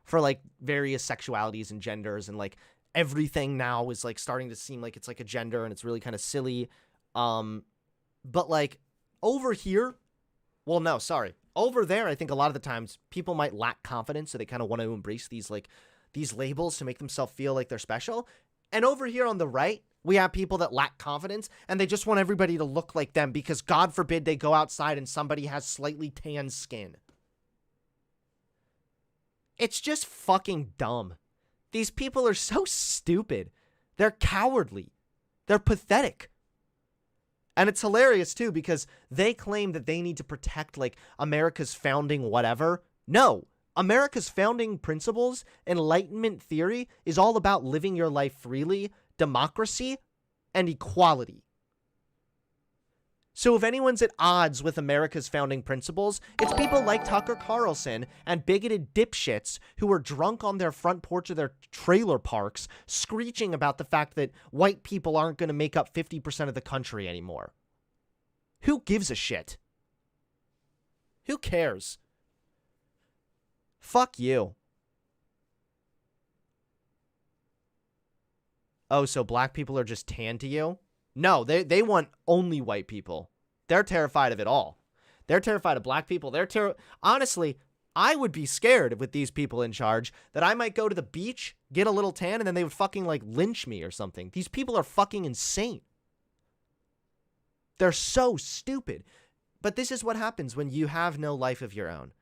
for like various sexualities and genders, and like everything now is like starting to seem like it's like a gender, and it's really kind of silly. But like over here, well, no, sorry. Over there, I think a lot of the times people might lack confidence, so they kind of want to embrace these like these labels to make themselves feel like they're special. And over here on the right, We have people that lack confidence and they just want everybody to look like them because God forbid they go outside and somebody has slightly tan skin. It's just fucking dumb. These people are so stupid. They're cowardly. They're pathetic. And it's hilarious too because they claim that they need to protect like America's founding whatever. No, America's founding principles, Enlightenment theory, is all about living your life freely, democracy, and equality. So if anyone's at odds with America's founding principles, it's people like Tucker Carlson and bigoted dipshits who are drunk on their front porch of their trailer parks, screeching about the fact that white people aren't going to make up 50% of the country anymore. Who gives a shit? Who cares? Fuck you. Oh, so black people are just tan to you? No, they want only white people. They're terrified of it all. They're terrified of black people. Honestly, I would be scared with these people in charge that I might go to the beach, get a little tan, and then they would fucking like lynch me or something. These people are fucking insane. They're so stupid. But this is what happens when you have no life of your own.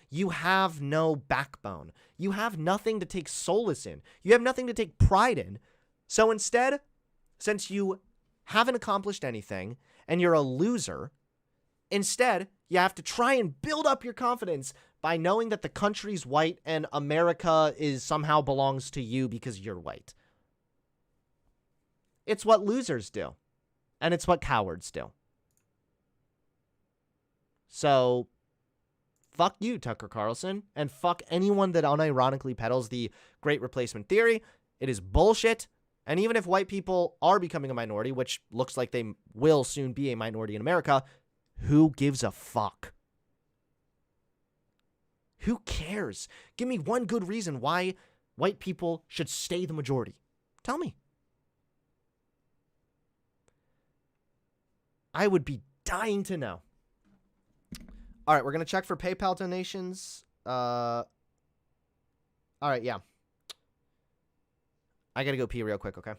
You have no backbone. You have nothing to take solace in. You have nothing to take pride in. So instead, since you haven't accomplished anything and you're a loser, instead, you have to try and build up your confidence by knowing that the country's white and America somehow belongs to you because you're white. It's what losers do. And it's what cowards do. So, fuck you, Tucker Carlson, and fuck anyone that unironically peddles the Great Replacement theory. It is bullshit. And even if white people are becoming a minority, which looks like they will soon be a minority in America, who gives a fuck? Who cares? Give me one good reason why white people should stay the majority. Tell me. I would be dying to know. All right, we're going to check for PayPal donations. All right, yeah. I got to go pee real quick, okay?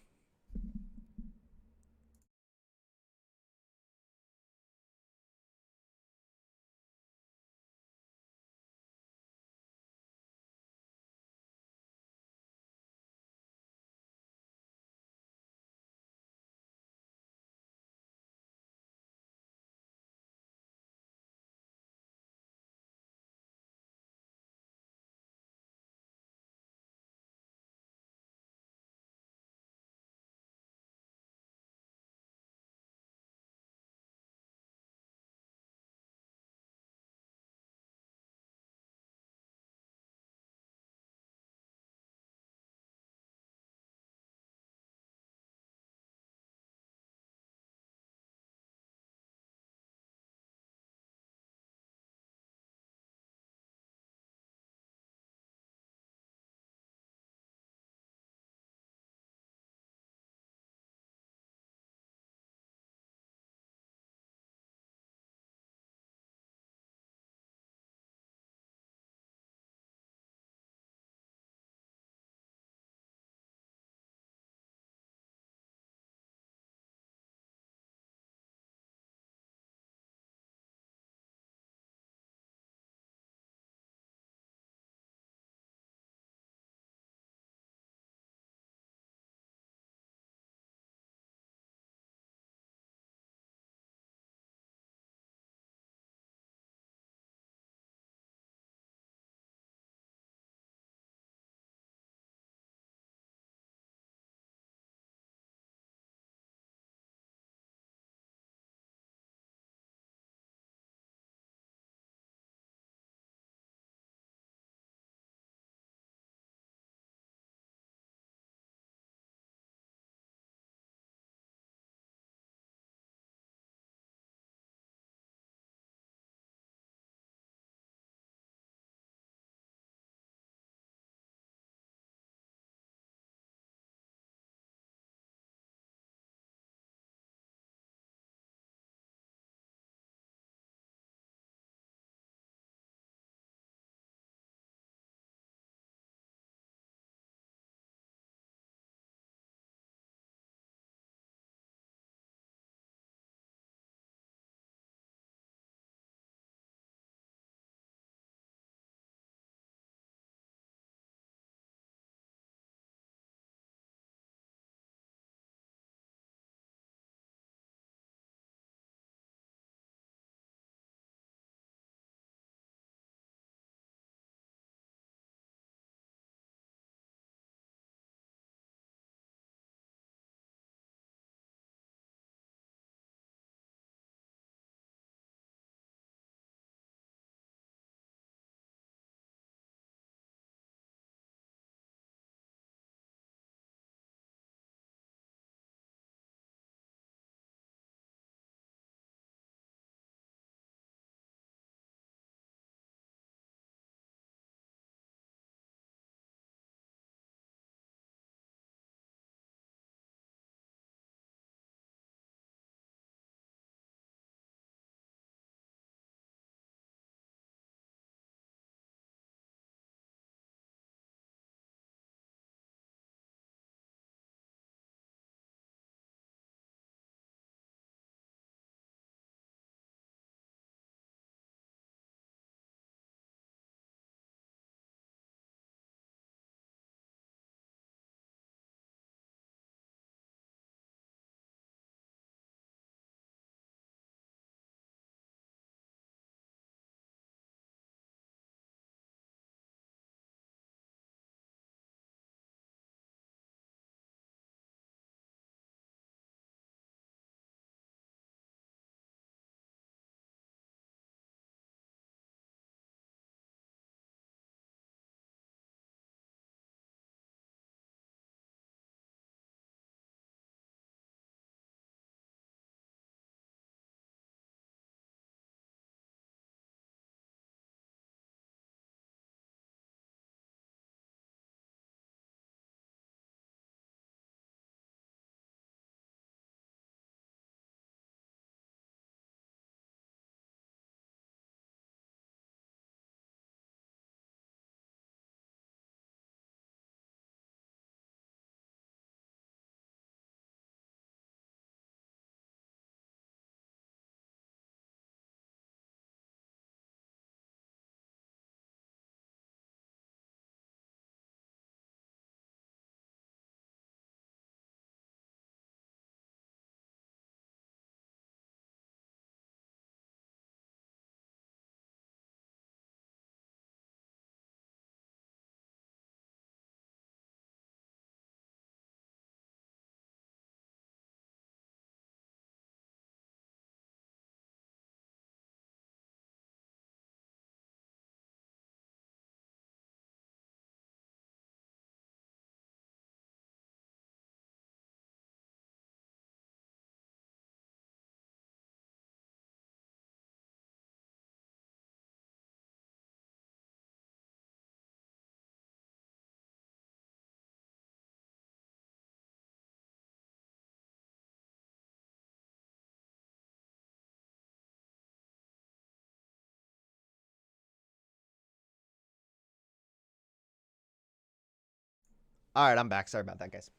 All right, I'm back. Sorry about that, guys.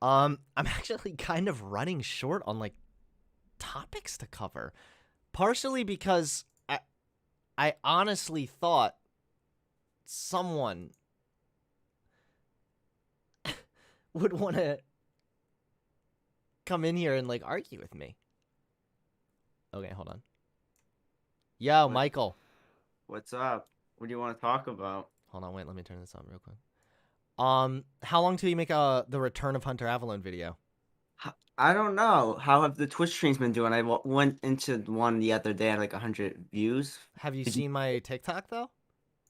I'm actually kind of running short on like topics to cover, partially because I honestly thought someone would want to come in here and like argue with me. Okay, hold on. Yo, What- Michael. What's up? What do you want to talk about? Hold on, wait, let me turn this on real quick. How long till you make the Return of Hunter Avalon video? I don't know. How have the Twitch streams been doing? I went into one the other day at like 100 views. Have you Did you- seen my TikTok though?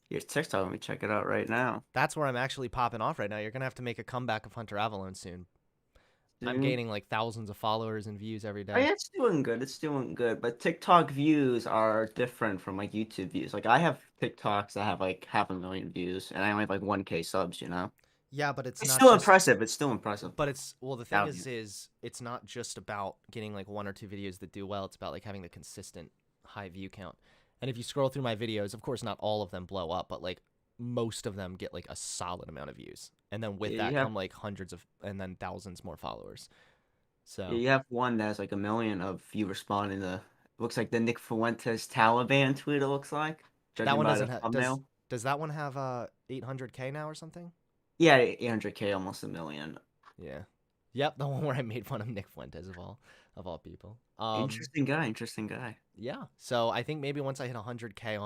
Your TikTok, let me check it out right now. That's where I'm actually popping off right now. You're gonna have to make a comeback of Hunter Avalon soon. I'm Soon? gaining like thousands of followers and views every Oh, day. yeah, it's doing good. It's doing good. But TikTok views are different from like YouTube views. Like I have TikToks that have like 500,000 views, and I only have like 1K subs. You know, Yeah, but it's it's not still just, impressive. It's still impressive. But it's well, the thing Thousands. is it's not just about getting like one or two videos that do well. It's about like having the consistent high view count. And if you scroll through my videos, of course, not all of them blow up, but like most of them get like a solid amount of views. And then with Yeah, that you have- come like hundreds of and then thousands more followers. So Yeah, you have one that has like 1 million of you responding to. Looks like the Nick Fuentes Taliban tweet. It looks like. that Judging one by doesn't the have thumbnail. does that one have 800K now or something? Yeah, 800K, almost 1 million. Yeah. Yep, the one where I made fun of Nick Fuentes of all people. Interesting guy. Interesting guy. Yeah. So I think maybe once I hit 100K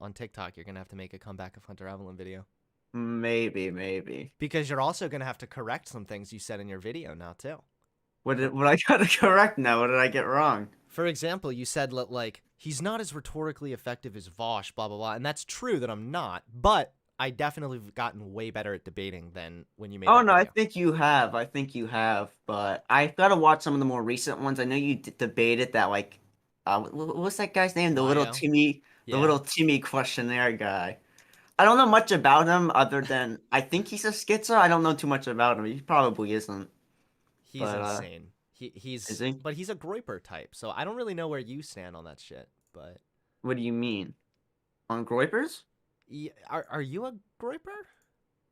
on TikTok, you're gonna have to make a comeback of Hunter Avalon video. Maybe. Because you're also gonna have to correct some things you said in your video now too. What I gotta correct now? What did I get wrong? For example, you said like he's not as rhetorically effective as Vosh, blah blah blah, and that's true that I'm not, but I definitely have gotten way better at debating than when you made. Oh that no, I video. think you have. I think you have. But I gotta watch some of the more recent ones. I know you debated that like, what's that guy's name? The little Mayo? Timmy, the Yeah. little Timmy questionnaire guy. I don't know much about him other than I think he's a schizo. I don't know too much about him. He probably isn't. He's But, insane. He's is he? But he's a Groiper type, so I don't really know where you stand on that shit. But What do you mean? On Groypers? are you a Groiper?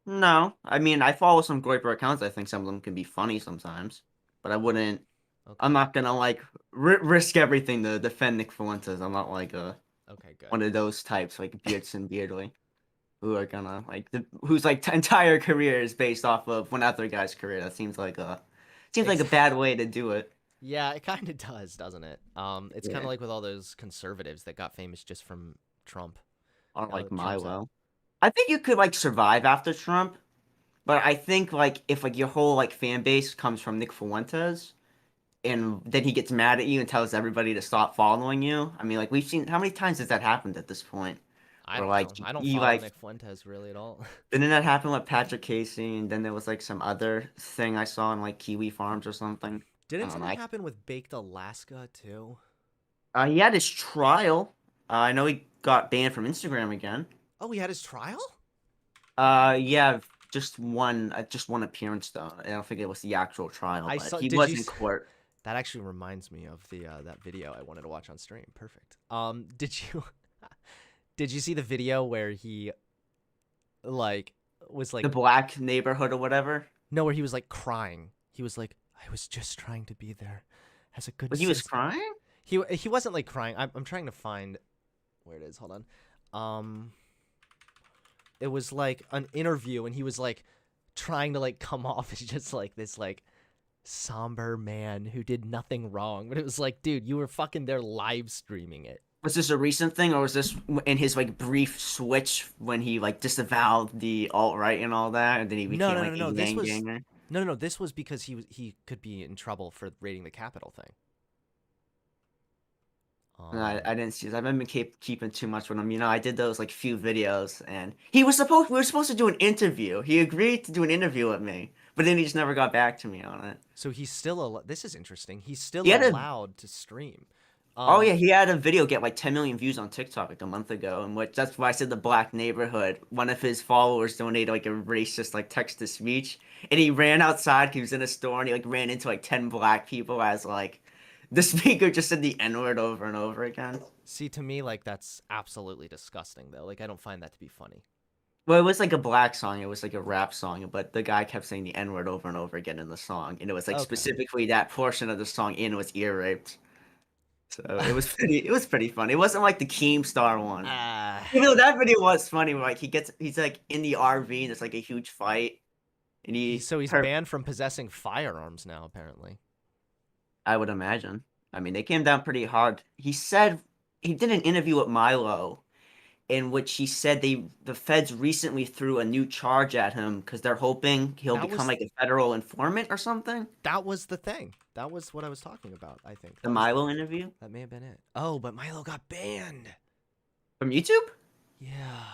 No. I mean, I follow some Groyper accounts. I think some of them can be funny sometimes. But I wouldn't. Okay. I'm not gonna like risk everything to defend Nick Fuentes. I'm not like Okay, good. one of those types like Beardson Beardly, who are gonna like whose like entire career is based off of one other guy's career. That seems like a bad way to do it. Yeah, it kind of does, doesn't it? It's kind Yeah. of like with all those conservatives that got famous just from Trump. Or like Trump's Milo. I think you could like survive after Trump, but I think like if like your whole like fan base comes from Nick Fuentes, and then he gets mad at you and tells everybody to stop following you. I mean, like we've seen how many times has that happened at this point? I Or, don't like, know. I don't you, follow like- Nick Fuentes really at all. And then that happened with Patrick Casey, and then there was like some other thing I saw in like Kiwi Farms or something. Didn't Oh, something Mike. happen with Baked Alaska too? He had his trial. I know he got banned from Instagram again. Oh, he had his trial? Yeah, just one appearance though. I don't think it was the actual trial, I but saw- he did was you in s- court. That actually reminds me of the that video I wanted to watch on stream. Perfect. Did you did you see the video where he like was like The black neighborhood or whatever. no, where he was like crying. He was like, I was just trying to be there as a good But he was citizen." crying? He wasn't like crying. I'm trying to find where it is. Hold on. It was like an interview, and he was like trying to like come off as just like this like somber man who did nothing wrong. But it was like, dude, you were fucking there live streaming it. Was this a recent thing, or was this in his like brief switch when he like disavowed the alt-right and all that, and then he became No, no, like no, no, a this gang was- ganger? No. This was because he could be in trouble for raiding the Capitol thing. No, I didn't see this. I've been keeping too much with him. You know, I did those like few videos, and we were supposed to do an interview. He agreed to do an interview with me, but then he just never got back to me on it. So he's still this is interesting. He's still He had a- allowed to stream. Oh yeah, he had a video get like 10 million views on TikTok like a month ago, and which that's why I said the black neighborhood. One of his followers donated like a racist like text to speech, and he ran outside. He was in a store and he like ran into like 10 black people as like the speaker just said the N-word over and over again. See, to me, like that's absolutely disgusting, though. Like I don't find that to be funny. Well, it was like a black song. It was like a rap song, but the guy kept saying the N word over and over again in the song, and it was like Okay. specifically that portion of the song in was ear raped. So it was pretty funny. It wasn't like the Keemstar one. Ah. Even though that video was funny, where like he's like in the RV and there's like a huge fight, and So he's banned from possessing firearms now, apparently. I would imagine. I mean, they came down pretty hard. He said he did an interview with Milo in which he said the feds recently threw a new charge at him because they're hoping he'll That become was like a federal informant or something. that was the thing. That was what I was talking about, I think. The That was Milo interview that may have been it. Oh, but Milo got banned. from YouTube? Yeah.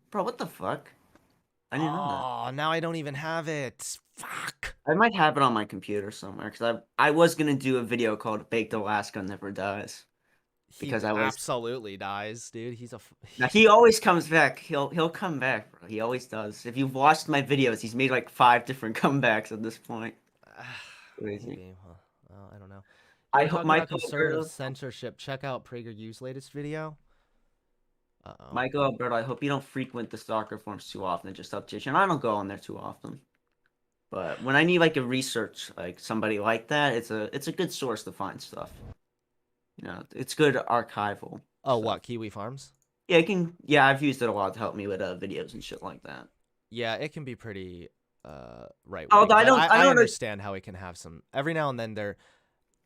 Bro, what the fuck? I didn't know that. Oh, now I don't even have it. Fuck. I might have it on my computer somewhere because I was gonna do a video called "Baked Alaska Never Dies." Because He I was absolutely dies, dude. He's a now he always comes back. He'll come back, bro. He always does. If you've watched my videos, he's made like 5 different comebacks at this point. Crazy. Maybe, huh? Well, I don't know. I You're hope talking about conservative censorship. Check out PragerU's latest video. Uh-oh. Michael Alberto, I hope you don't frequent the stalker forums too often. Just update you. And I don't go on there too often. But when I need like a research, like somebody like that, it's a good source to find stuff. You know, it's good archival. Oh, So, what? Kiwi Farms? yeah, it can. Yeah, I've used it a lot to help me with videos and shit like that. Yeah, it can be pretty right. Although I don't understand how it can have some every now and then there.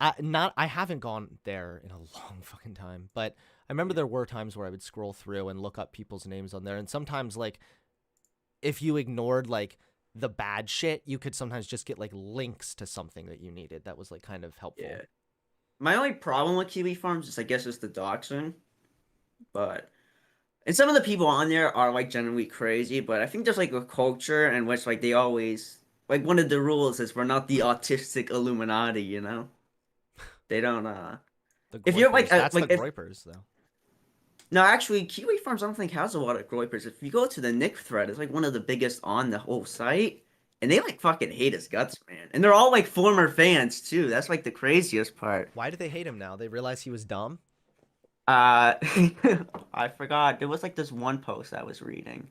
I haven't gone there in a long fucking time, but I remember there were times where I would scroll through and look up people's names on there, and sometimes like if you ignored like the bad shit, you could sometimes just get like links to something that you needed that was like kind of helpful. Yeah. My only problem with Kiwi Farms is, I guess, is the doxing. But and some of the people on there are like generally crazy, but I think there's like a culture in which like they always like one of the rules is we're not the autistic Illuminati, you know? They don't The if you're like Groypers, that's like the if Groypers though. no, actually Kiwi Farms I don't think has a lot of groypers. If you go to the Nick thread, it's like one of the biggest on the whole site. And they like fucking hate his guts, man. And they're all like former fans too. That's like the craziest part. Why do they hate him now? They realize he was dumb. I forgot. There was like this one post I was reading.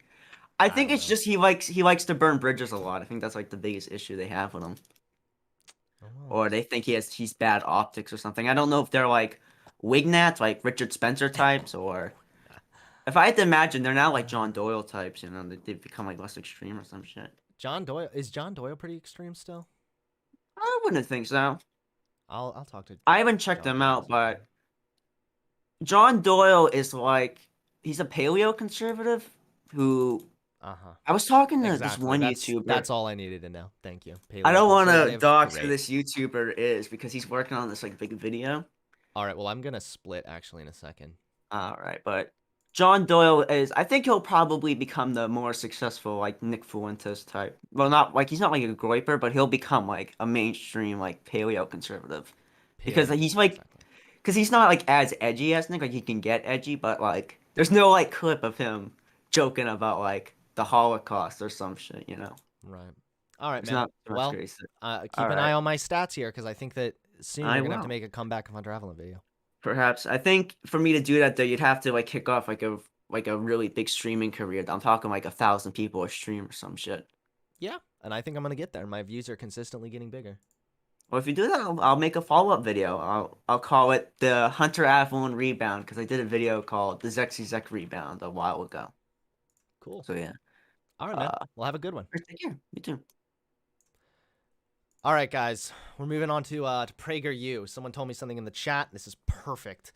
I think don't it's know. just he likes to burn bridges a lot. I think that's like the biggest issue they have with him. Oh. Or they think he's bad optics or something. I don't know if they're like wignats, like Richard Spencer types, or if I had to imagine, they're now like John Doyle types. You know, they've become like less extreme or some shit. John Doyle pretty extreme still? I wouldn't think so. I'll talk to. I haven't checked John them out, Doyle. but John Doyle is like he's a paleo conservative who I was talking to this one YouTuber. That's all I needed to know. Thank you. I don't want to Paleoconservative, dox who great. this YouTuber is because he's working on this like big video. All right, well, I'm gonna split actually in a second. All right, but John Doyle is. I think he'll probably become the more successful like Nick Fuentes type. Well, not like he's not like a groiper, but he'll become like a mainstream like paleo conservative because like, he's like Exactly. because he's not like as edgy as Nick. Like he can get edgy, but like there's no like clip of him joking about like the Holocaust or some shit, you know. Right. All right, It's man. not too much Well, crazy. keep All an right. eye on my stats here because I think that soon I you're gonna have to will. make a comeback of Hunter Evelyn video. Perhaps I think for me to do that though, you'd have to like kick off like a really big streaming career. I'm talking like 1,000 people a stream or some shit. Yeah, and I think I'm gonna get there. My views are consistently getting bigger. Well, if you do that, I'll make a follow-up video. I'll call it the Hunter Evelyn Rebound because I did a video called the Zexy Zek Rebound a while ago. Cool. So yeah. All right, man. Well, have a good one. Take care. You too. All right, guys. We're moving on to PragerU. Someone told me something in the chat. This is perfect.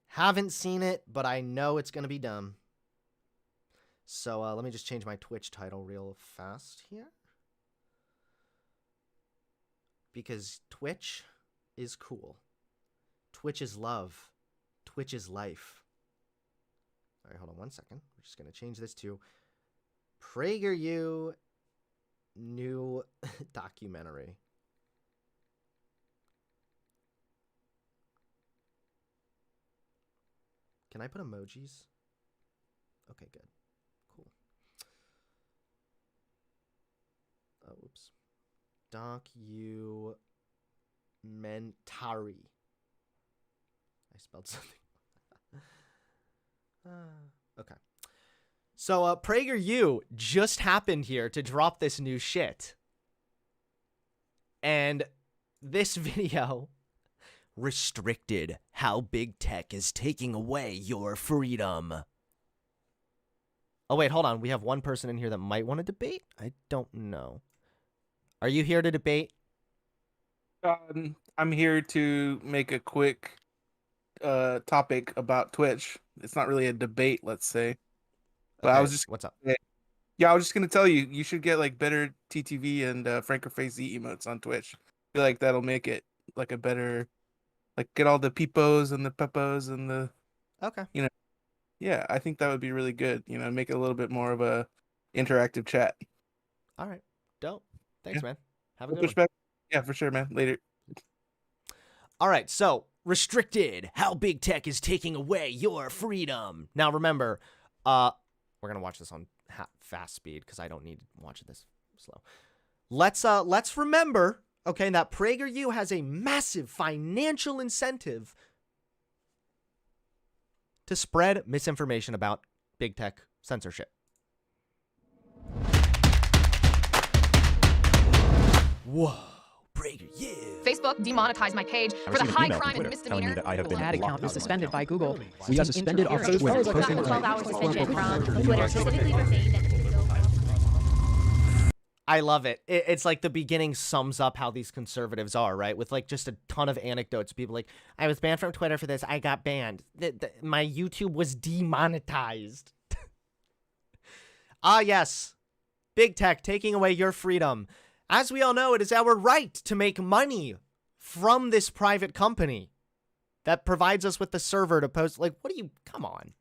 Haven't seen it, but I know it's gonna be dumb. So let me just change my Twitch title real fast here. Because Twitch is cool. Twitch is love. Twitch is life. All right, hold on one second. We're just going to change this to PragerU new documentary. Can I put emojis? Okay, good. Cool. Oh, oops. Documentary. I spelled something. Okay. So, PragerU just happened here to drop this new shit. And this video, restricted, how big tech is taking away your freedom. Oh, wait, hold on. We have one person in here that might want to debate? I don't know. Are you here to debate? I'm here to make a quick topic about Twitch. It's not really a debate, let's say. But Okay, I was just what's up? Yeah, I was just gonna tell you, you should get like better TTV and Franker Face Z emotes on Twitch. I feel like that'll make it like a better, like get all the peepos and the pepos and the, Okay. yeah, I think that would be really good. Make it a little bit more of a interactive chat. All right. Dope. Thanks, Yeah. man. Have a We'll good push one. back. Yeah, for sure, man. Later. All right, so restricted, how big tech is taking away your freedom. Now remember, we're gonna watch this on fast speed because I don't need to watch this slow. Let's remember, okay, that PragerU has a massive financial incentive to spread misinformation about big tech censorship. Whoa, PragerU. Facebook demonetized my page for the high crime and misdemeanor. That I have been ad account was suspended by Google. We got suspended off of Twitter. 12-hour suspension from Twitter specifically for saying that the I love it. It's like the beginning sums up how these conservatives are, right? With like just a ton of anecdotes. People like, I was banned from Twitter for this. I got banned. My YouTube was demonetized. Ah, yes. Big tech taking away your freedom. As we all know, it is our right to make money from this private company that provides us with the server to post. Like, what do you, come on.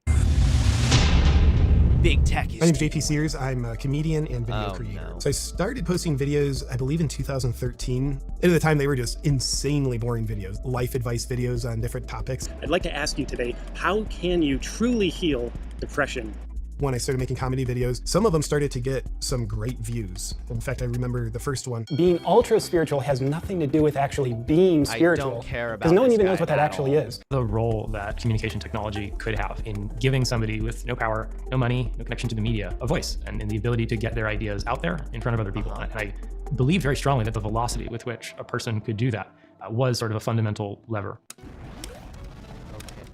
Big tech is... My name's JP Sears. I'm a comedian and video creator. No. So I started posting videos, I believe in 2013. At the time, they were just insanely boring videos, life advice videos on different topics. I'd like to ask you today, how can you truly heal depression? When I started making comedy videos, some of them started to get some great views. In fact, I remember the first one. Being ultra spiritual has nothing to do with actually being spiritual. I don't care about because no one this even guy knows what that at actually all. is. The role that communication technology could have in giving somebody with no power, no money, no connection to the media a voice and the ability to get their ideas out there in front of other people. And I believe very strongly that the velocity with which a person could do that was sort of a fundamental lever.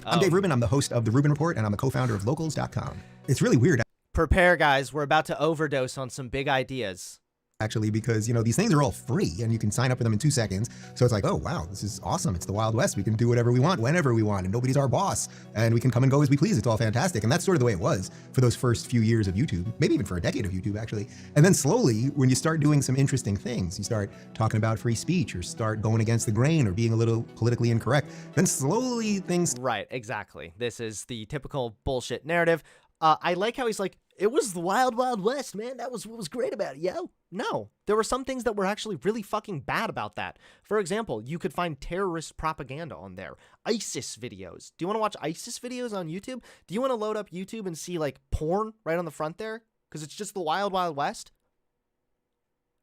I'm Dave Rubin. I'm the host of The Rubin Report, and I'm a co-founder of Locals.com. It's really weird, Prepare, guys. We're about to overdose on some big ideas. actually, because, these things are all free, and you can sign up for them in 2 seconds. So it's like, oh, wow, this is awesome. It's the Wild West. We can do whatever we want, whenever we want, and nobody's our boss. And we can come and go as we please. It's all fantastic. And that's sort of the way it was for those first few years of YouTube, maybe even for a decade of YouTube, actually. And then slowly, when you start doing some interesting things, you start talking about free speech or start going against the grain or being a little politically incorrect, then slowly things... Right, exactly. This is the typical bullshit narrative. I like how he's like, it was the wild, wild west, man. That was what was great about it, yo. No, there were some things that were actually really fucking bad about that. For example, you could find terrorist propaganda on there. ISIS videos. Do you want to watch ISIS videos on YouTube? Do you want to load up YouTube and see like porn right on the front there? Because it's just the wild, wild west?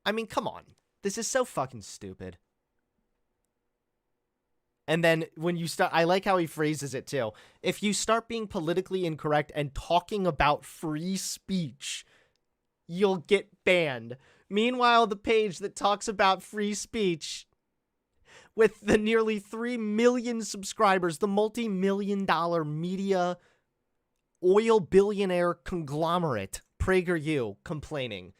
I mean, come on. This is so fucking stupid. And then when you start, I like how he phrases it too. If you start being politically incorrect and talking about free speech, you'll get banned. Meanwhile, the page that talks about free speech with the nearly 3 million subscribers, the multi-million-dollar media oil billionaire conglomerate, PragerU, complaining.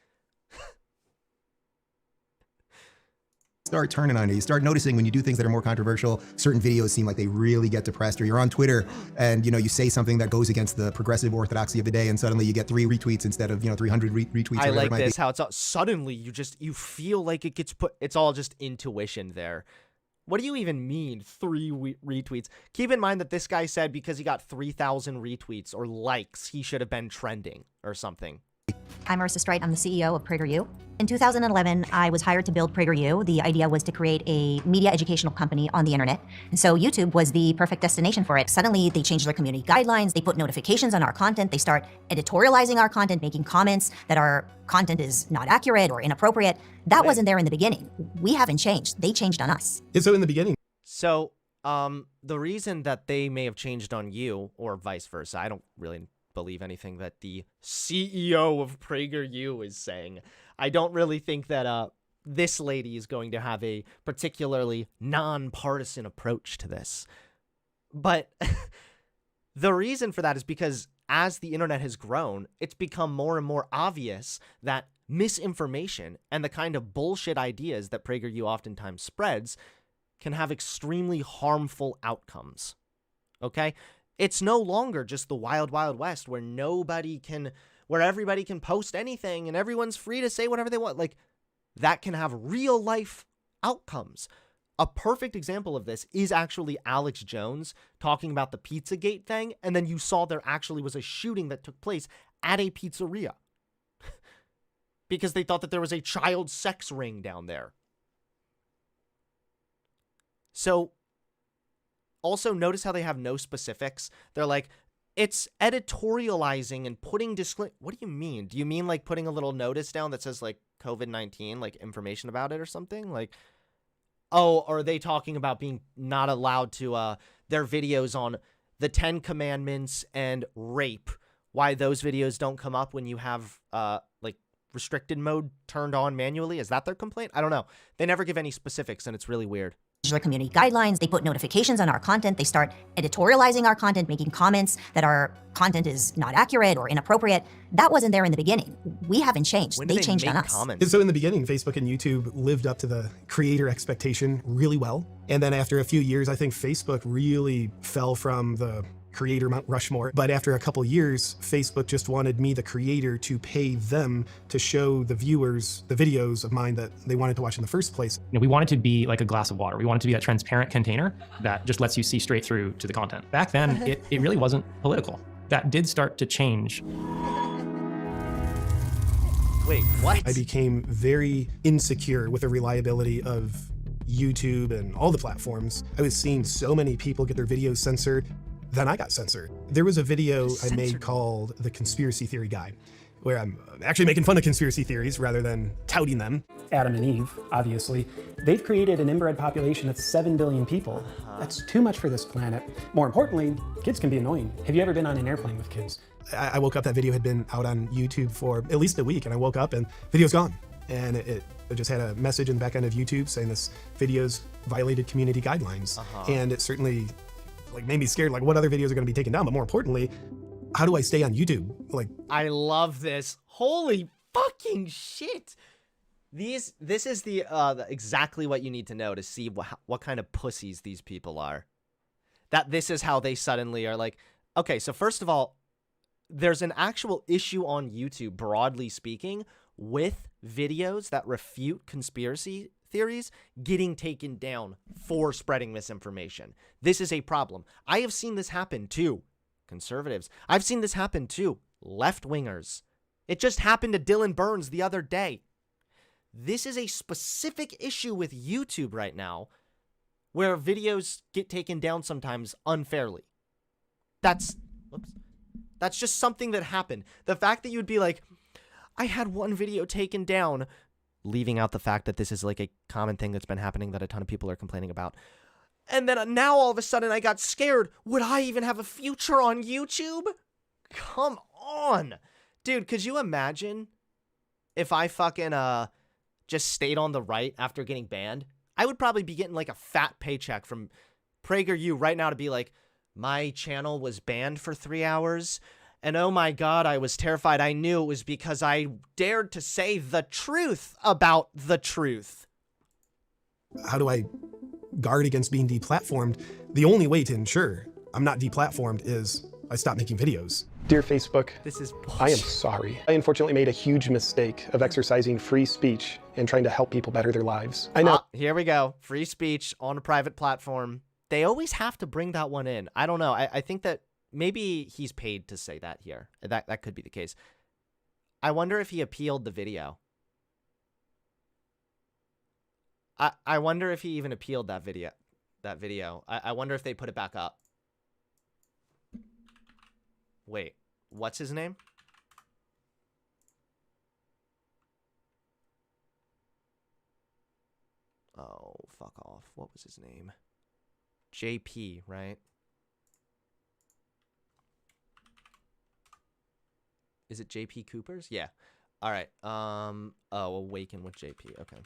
start turning on you. You start noticing when you do things that are more controversial, certain videos seem like they really get depressed, or you're on Twitter and, you say something that goes against the progressive orthodoxy of the day and suddenly you get 3 retweets instead of, 300 retweets. I like this, how it's all, suddenly you feel like it gets put, it's all just intuition there. What do you even mean 3 retweets? Keep in mind that this guy said because he got 3,000 retweets or likes, he should have been trending or something. I'm Marissa Streit. I'm the CEO of PragerU. In 2011, I was hired to build PragerU. The idea was to create a media educational company on the internet. And so YouTube was the perfect destination for it. Suddenly, they changed their community guidelines. They put notifications on our content. They start editorializing our content, making comments that our content is not accurate or inappropriate. That wasn't there in the beginning. We haven't changed. They changed on us. So in the beginning. So, the reason that they may have changed on you, or vice versa, I don't really believe anything that the CEO of PragerU is saying. I don't really think that this lady is going to have a particularly nonpartisan approach to this. But the reason for that is because as the internet has grown, it's become more and more obvious that misinformation and the kind of bullshit ideas that PragerU oftentimes spreads can have extremely harmful outcomes. Okay? It's no longer just the wild, wild west where everybody can post anything and everyone's free to say whatever they want. Like, that can have real life outcomes. A perfect example of this is actually Alex Jones talking about the Pizzagate thing, and then you saw there actually was a shooting that took place at a pizzeria because they thought that there was a child sex ring down there. So, also notice how they have no specifics. They're like, it's editorializing and putting What do you mean? Do you mean like putting a little notice down that says like COVID-19, like information about it or something? Like, oh, are they talking about being not allowed to, their videos on the 10 Commandments and rape, why those videos don't come up when you have, like, restricted mode turned on manually? Is that their complaint? I don't know. They never give any specifics, and it's really weird. Their community guidelines, they put notifications on our content, they start editorializing our content, making comments that our content is not accurate or inappropriate. That wasn't there in the beginning. We haven't changed. They changed on us. So in the beginning, Facebook and YouTube lived up to the creator expectation really well. And then after a few years, I think Facebook really fell from the creator Mount Rushmore. But after a couple years, Facebook just wanted me, the creator, to pay them to show the viewers the videos of mine that they wanted to watch in the first place. We want it to be like a glass of water. We want it to be that transparent container that just lets you see straight through to the content. Back then, it really wasn't political. That did start to change. Wait, what? I became very insecure with the reliability of YouTube and all the platforms. I was seeing so many people get their videos censored. Then I got censored. There was a video I made called The Conspiracy Theory Guide, where I'm actually making fun of conspiracy theories rather than touting them. Adam and Eve, obviously, they've created an inbred population of 7 billion people. That's too much for this planet. More importantly, kids can be annoying. Have you ever been on an airplane with kids? I woke up, that video had been out on YouTube for at least a week, and I woke up and video's gone. And it just had a message in the back end of YouTube saying this video's violated community guidelines. And it certainly made me scared, like what other videos are going to be taken down? But more importantly, how do I stay on YouTube? I love this. Holy fucking shit. This is the exactly what you need to know to see what kind of pussies these people are. That this is how they suddenly are like, okay, so first of all, there's an actual issue on YouTube, broadly speaking, with videos that refute conspiracy theories getting taken down for spreading misinformation. This is a problem. I have seen this happen to conservatives. I've seen this happen to left-wingers. It just happened to Dylan Burns the other day. This is a specific issue with YouTube right now where videos get taken down sometimes unfairly. That's just something that happened. The fact that you'd be like, I had one video taken down, leaving out the fact that this is like a common thing that's been happening that a ton of people are complaining about. And then now all of a sudden I got scared. Would I even have a future on YouTube? Come on. Dude, could you imagine if I fucking just stayed on the right after getting banned? I would probably be getting like a fat paycheck from PragerU right now to be like, my channel was banned for 3 hours. And oh my God, I was terrified. I knew it was because I dared to say the truth about the truth. How do I guard against being deplatformed? The only way to ensure I'm not deplatformed is I stop making videos. Dear Facebook, this is bullshit. I am sorry. I unfortunately made a huge mistake of exercising free speech and trying to help people better their lives. I know. Here we go. Free speech on a private platform. They always have to bring that one in. I don't know. I think that maybe he's paid to say that here. That could be the case. I wonder if he appealed the video. I wonder if he even appealed that video. I wonder if they put it back up. Wait, what's his name? Oh, fuck off. What was his name? JP, right? Is it JP Cooper's? Yeah. All right. Oh, Awaken with JP. Okay.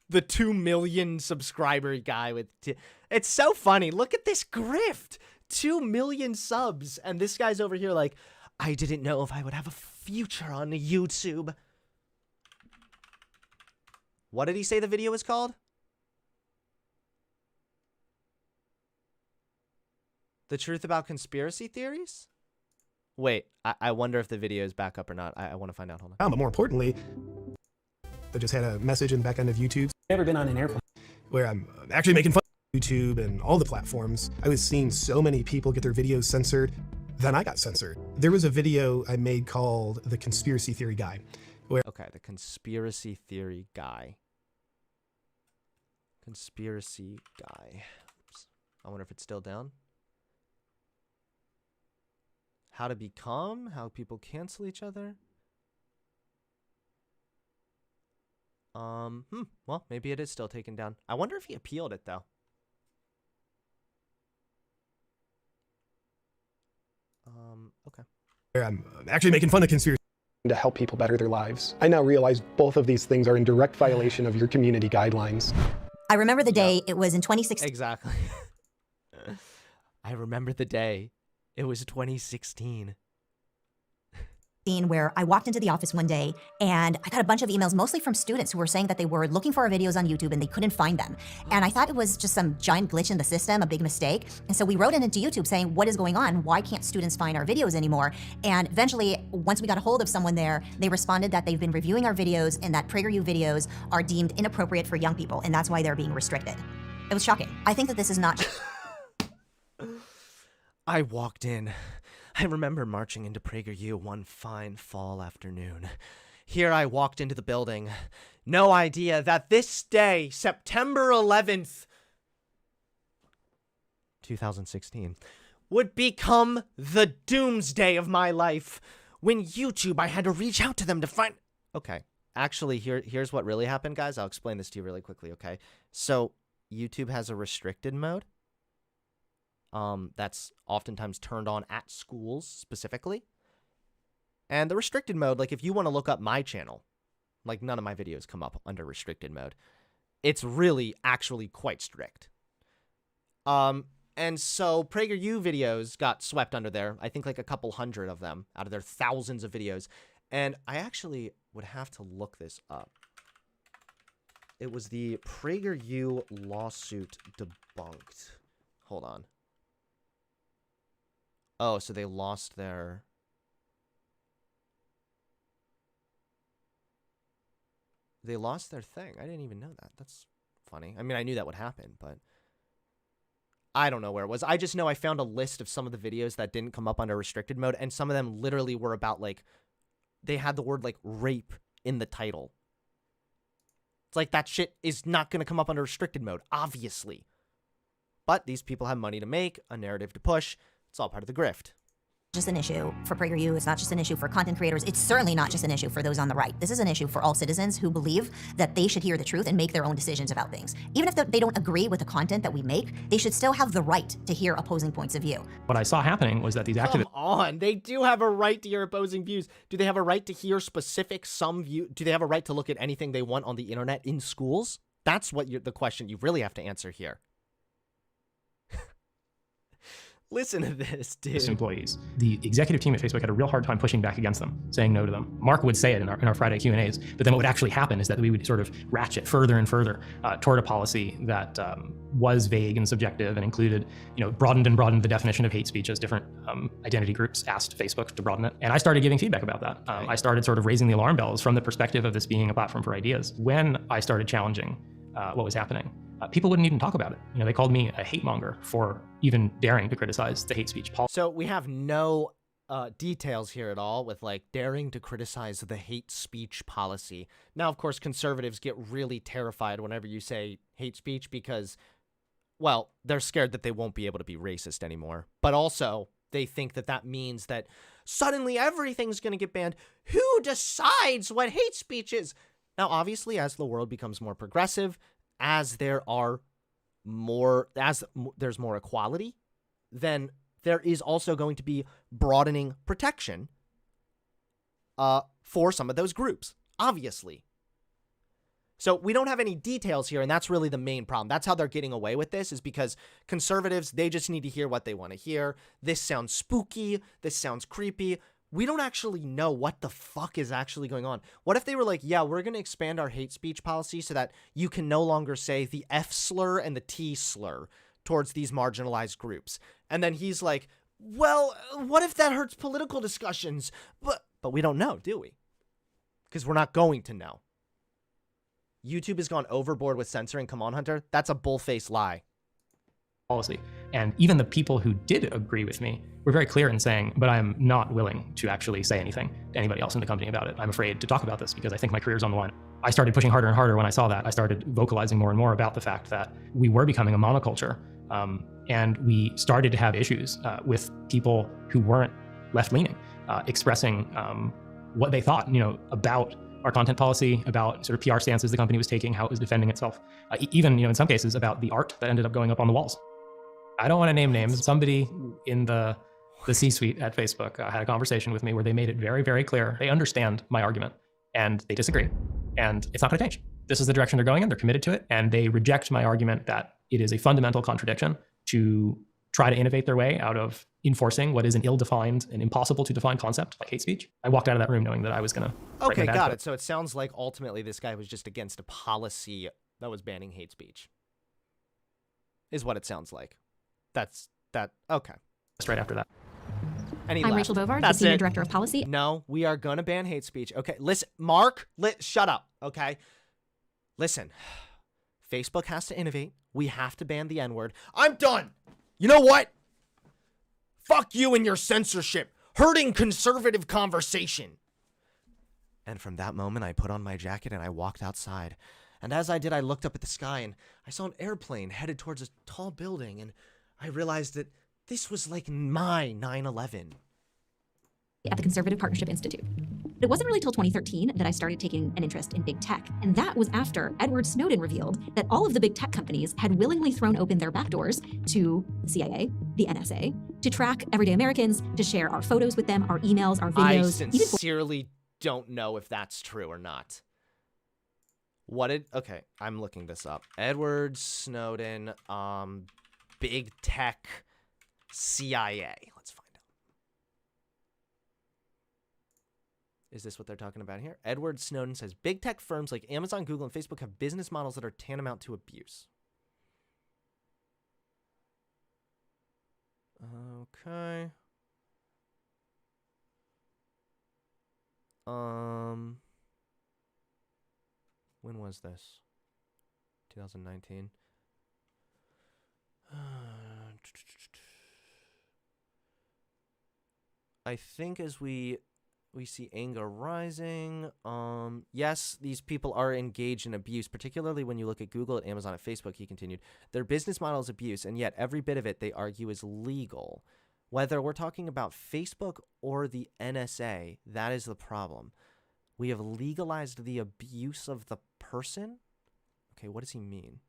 The 2 million subscriber guy with... It's so funny. Look at this grift. 2 million subs. And this guy's over here like, I didn't know if I would have a future on YouTube. What did he say the video was called? The truth about conspiracy theories? Wait, I wonder if the video is back up or not. I want to find out. Hold on. But more importantly, I just had a message in the back end of YouTube. Never been on an airplane where I'm actually making fun of YouTube and all the platforms. I was seeing so many people get their videos censored. Then I got censored. There was a video I made called The Conspiracy Theory Guy. Okay, The Conspiracy Theory Guy. Conspiracy Guy. Oops. I wonder if it's still down. How to become, how people cancel each other. Well, maybe it is still taken down. I wonder if he appealed it though. Okay. I'm actually making fun of conspiracy to help people better their lives. I now realize both of these things are in direct violation of your community guidelines. I remember the day, it was in 2016. Exactly. I remember the day. It was 2016. Where I walked into the office one day and I got a bunch of emails, mostly from students who were saying that they were looking for our videos on YouTube and they couldn't find them. And I thought it was just some giant glitch in the system, a big mistake. And so we wrote it into YouTube saying, what is going on? Why can't students find our videos anymore? And eventually, once we got a hold of someone there, they responded that they've been reviewing our videos and that PragerU videos are deemed inappropriate for young people. And that's why they're being restricted. It was shocking. I think that this is not... I walked in. I remember marching into PragerU one fine fall afternoon. Here I walked into the building. No idea that this day, September 11th, 2016, would become the doomsday of my life. When YouTube, I had to reach out to them to find... Okay, actually, here's what really happened, guys. I'll explain this to you really quickly, okay? So, YouTube has a restricted mode. That's oftentimes turned on at schools specifically. And the restricted mode, like if you want to look up my channel, like none of my videos come up under restricted mode. It's really actually quite strict. And so PragerU videos got swept under there. I think like a couple hundred of them out of their thousands of videos. And I actually would have to look this up. It was the PragerU lawsuit debunked. Hold on. Oh, so they lost their... They lost their thing. I didn't even know that. That's funny. I mean, I knew that would happen, but... I don't know where it was. I just know I found a list of some of the videos that didn't come up under restricted mode, and some of them literally were about, like... They had the word, like, rape in the title. It's like, that shit is not going to come up under restricted mode, obviously. But these people have money to make, a narrative to push... It's all part of the grift. Just an issue for PragerU. It's not just an issue for content creators. It's certainly not just an issue for those on the right. This is an issue for all citizens who believe that they should hear the truth and make their own decisions about things. Even if they don't agree with the content that we make, they should still have the right to hear opposing points of view. What I saw happening was that these activists... Come on, they do have a right to hear opposing views. Do they have a right to hear specific do they have a right to look at anything they want on the internet in schools? That's what the question you really have to answer here. Listen to this, dude. Employees. The executive team at Facebook had a real hard time pushing back against them, saying no to them. Mark would say it in our Friday Q&As, but then what would actually happen is that we would sort of ratchet further and further toward a policy that was vague and subjective and included, broadened the definition of hate speech as different identity groups asked Facebook to broaden it. And I started giving feedback about that. I started sort of raising the alarm bells from the perspective of this being a platform for ideas. When I started challenging what was happening, people wouldn't even talk about it. They called me a hate monger for even daring to criticize the hate speech policy. So we have no details here at all with like daring to criticize the hate speech policy. Now, of course, conservatives get really terrified whenever you say hate speech because, well, they're scared that they won't be able to be racist anymore. But also, they think that that means that suddenly everything's going to get banned. Who decides what hate speech is? Now, obviously, as the world becomes more progressive, as there's more equality, then there is also going to be broadening protection for some of those groups, obviously. So we don't have any details here, and that's really the main problem. That's how they're getting away with this, is because conservatives, they just need to hear what they want to hear. This sounds spooky. This sounds creepy. We don't actually know what the fuck is actually going on. What if they were like, yeah, we're going to expand our hate speech policy so that you can no longer say the F slur and the T slur towards these marginalized groups. And then he's like, well, what if that hurts political discussions? But we don't know, do we? Because we're not going to know. YouTube has gone overboard with censoring. Come on, Hunter. That's a bull-faced lie. Policy. And even the people who did agree with me were very clear in saying, but I'm not willing to actually say anything to anybody else in the company about it. I'm afraid to talk about this because I think my career's on the line. I started pushing harder and harder when I saw that. I started vocalizing more and more about the fact that we were becoming a monoculture. And we started to have issues with people who weren't left-leaning, expressing what they thought, about our content policy, about sort of PR stances the company was taking, how it was defending itself, even, in some cases about the art that ended up going up on the walls. I don't want to name names. Somebody in the C-suite at Facebook had a conversation with me where they made it very, very clear. They understand my argument and they disagree. And it's not going to change. This is the direction they're going in. They're committed to it. And they reject my argument that it is a fundamental contradiction to try to innovate their way out of enforcing what is an ill-defined and impossible to define concept like hate speech. I walked out of that room knowing that I was going to... Okay, got it. So it sounds like ultimately this guy was just against a policy that was banning hate speech. Is what it sounds like. Okay. Just right after that. And I'm Rachel Bovard, the Senior Director of Policy. No, we are going to ban hate speech. Okay, listen, Mark, shut up, okay? Listen, Facebook has to innovate. We have to ban the N-word. I'm done. You know what? Fuck you and your censorship, hurting conservative conversation. And from that moment, I put on my jacket and I walked outside. And as I did, I looked up at the sky and I saw an airplane headed towards a tall building. And I realized that this was like my 9/11. At the Conservative Partnership Institute. It wasn't really till 2013 that I started taking an interest in big tech, and that was after Edward Snowden revealed that all of the big tech companies had willingly thrown open their backdoors to the CIA, the NSA, to track everyday Americans, to share our photos with them, our emails, our videos. I sincerely don't know if that's true or not. Okay, I'm looking this up. Edward Snowden, big tech, CIA. Let's find out. Is this what they're talking about here? Edward Snowden says, big tech firms like Amazon, Google, and Facebook have business models that are tantamount to abuse. Okay. When was this? 2019. I think as we see anger rising. Yes, these people are engaged in abuse, particularly when you look at Google, at Amazon, at Facebook, he continued. Their business model is abuse, and yet every bit of it they argue is legal. Whether we're talking about Facebook or the NSA, that is the problem. We have legalized the abuse of the person? Okay, what does he mean?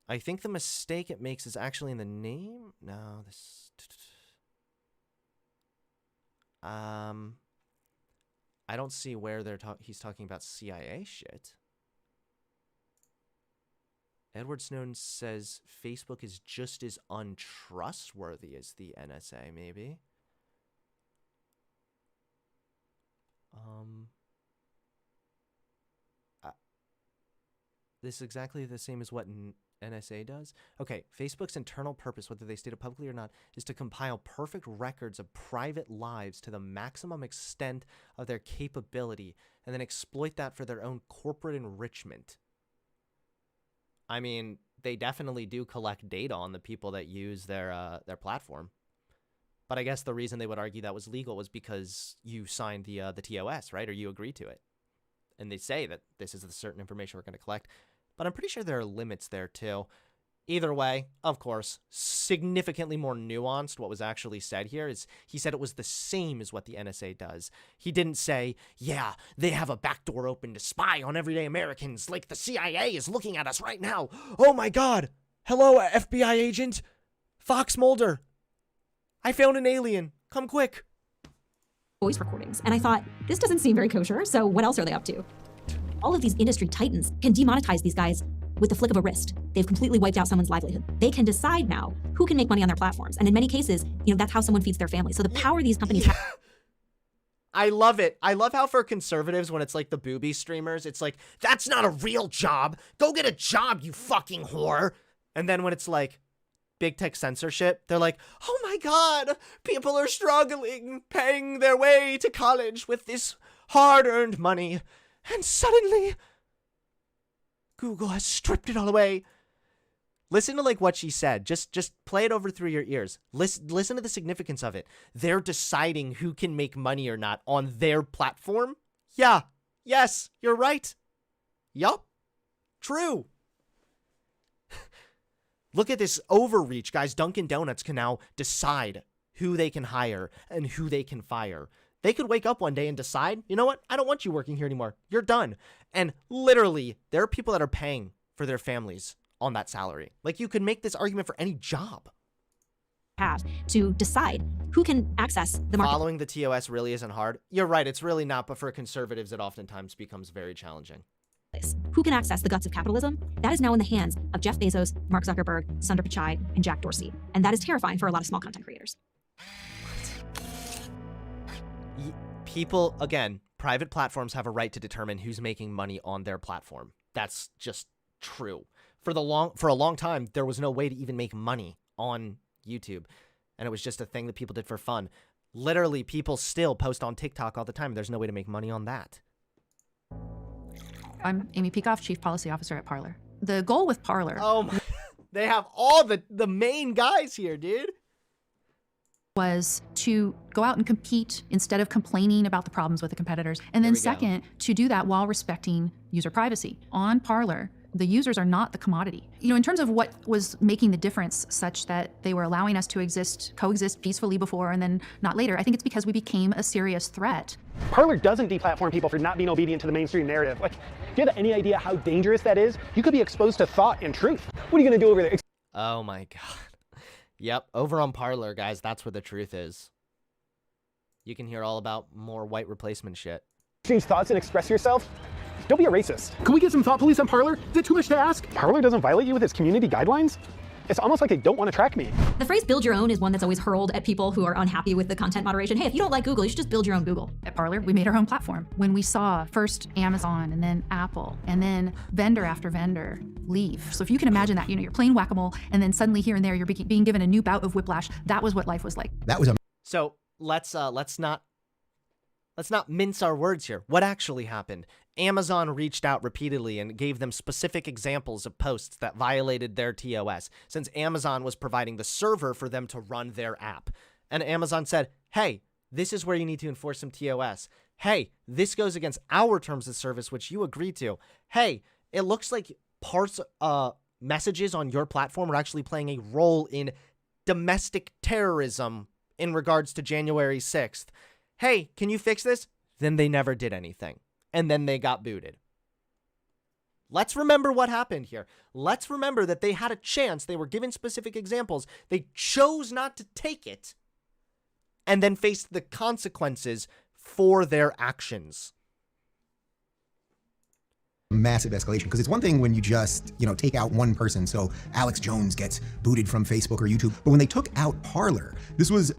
I think the mistake it makes is actually in the name. No, this... I don't see where he's talking about CIA shit. Edward Snowden says Facebook is just as untrustworthy as the NSA, maybe. This is exactly the same as what NSA does. Okay, Facebook's internal purpose, whether they state it publicly or not, is to compile perfect records of private lives to the maximum extent of their capability and then exploit that for their own corporate enrichment. I mean, they definitely do collect data on the people that use their platform. But I guess the reason they would argue that was legal was because you signed the TOS, right? Or you agreed to it. And they say that this is the certain information we're going to collect. But I'm pretty sure there are limits there, too. Either way, of course, significantly more nuanced. What was actually said here is he said it was the same as what the NSA does. He didn't say, yeah, they have a backdoor open to spy on everyday Americans like the CIA is looking at us right now. Oh, my God. Hello, FBI agent. Fox Mulder. I found an alien. Come quick. voice recordings. And I thought, this doesn't seem very kosher, so what else are they up to? All of these industry titans can demonetize these guys with the flick of a wrist. They've completely wiped out someone's livelihood. They can decide now who can make money on their platforms. And in many cases, that's how someone feeds their family. So the power these companies have. I love it. I love how for conservatives, when it's like the booby streamers, it's like, that's not a real job. Go get a job, you fucking whore. And then when it's like big tech censorship, they're like, oh my God, people are struggling, paying their way to college with this hard-earned money. And suddenly, Google has stripped it all away. Listen to like what she said. Just play it over through your ears. Listen to the significance of it. They're deciding who can make money or not on their platform. Yeah. Yes, you're right. Yup. True. Look at this overreach, guys. Dunkin' Donuts can now decide who they can hire and who they can fire. They could wake up one day and decide, you know what? I don't want you working here anymore. You're done. And literally, there are people that are paying for their families on that salary. Like, you could make this argument for any job. Have to decide who can access the market. Following the TOS really isn't hard. You're right, it's really not, but for conservatives, it oftentimes becomes very challenging. Who can access the guts of capitalism? That is now in the hands of Jeff Bezos, Mark Zuckerberg, Sundar Pichai, and Jack Dorsey. And that is terrifying for a lot of small content creators. People, again, private platforms have a right to determine who's making money on their platform. That's just true. For a long time, there was no way to even make money on YouTube. And it was just a thing that people did for fun. Literally, people still post on TikTok all the time. There's no way to make money on that. I'm Amy Peikoff, Chief Policy Officer at Parler. The goal with Parler... Oh my... They have all the main guys here, dude. ...was to go out and compete instead of complaining about the problems with the competitors. And then second, to do that while respecting user privacy. On Parler, the users are not the commodity. In terms of what was making the difference such that they were allowing us to coexist peacefully before and then not later, I think it's because we became a serious threat. Parler doesn't deplatform people for not being obedient to the mainstream narrative. Like, do you have any idea how dangerous that is? You could be exposed to thought and truth. What are you going to do over there? Oh my God. Yep, over on Parler, guys, that's where the truth is. You can hear all about more white replacement shit. Exchange thoughts and express yourself? Don't be a racist. Can we get some thought police on Parler? Is it too much to ask? Parler doesn't violate you with its community guidelines? It's almost like they don't want to track me. The phrase build your own is one that's always hurled at people who are unhappy with the content moderation. Hey, if you don't like Google, you should just build your own Google. At Parler, we made our own platform. When we saw first Amazon and then Apple and then vendor after vendor leave. So if you can imagine that, you're playing whack-a-mole and then suddenly here and there you're being given a new bout of whiplash. That was what life was like. That was a... So let's not mince our words here. What actually happened? Amazon reached out repeatedly and gave them specific examples of posts that violated their TOS, since Amazon was providing the server for them to run their app. And Amazon said, hey, this is where you need to enforce some TOS. Hey, this goes against our terms of service, which you agreed to. Hey, it looks like messages on your platform are actually playing a role in domestic terrorism in regards to January 6th. Hey, can you fix this? Then they never did anything. And then they got booted. Let's remember what happened here. Let's remember that they had a chance. They were given specific examples. They chose not to take it and then faced the consequences for their actions. Massive escalation, because it's one thing when you just, take out one person. So Alex Jones gets booted from Facebook or YouTube. But when they took out Parler, this was...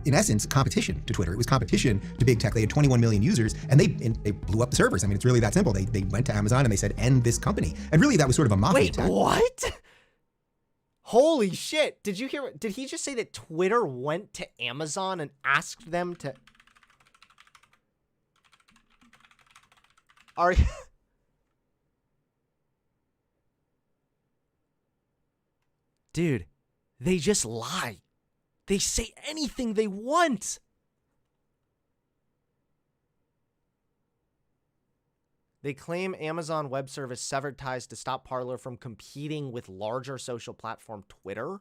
in essence, competition to Twitter. It was competition to big tech. They had 21 million users, and they blew up the servers. I mean, it's really that simple. They went to Amazon and they said, end this company. And really, that was sort of a mafia attack. Wait, what? Holy shit. Did you hear? Did he just say that Twitter went to Amazon and asked them to... Are... Dude, they just lie. They say anything they want. They claim Amazon Web Service severed ties to stop Parler from competing with larger social platform Twitter.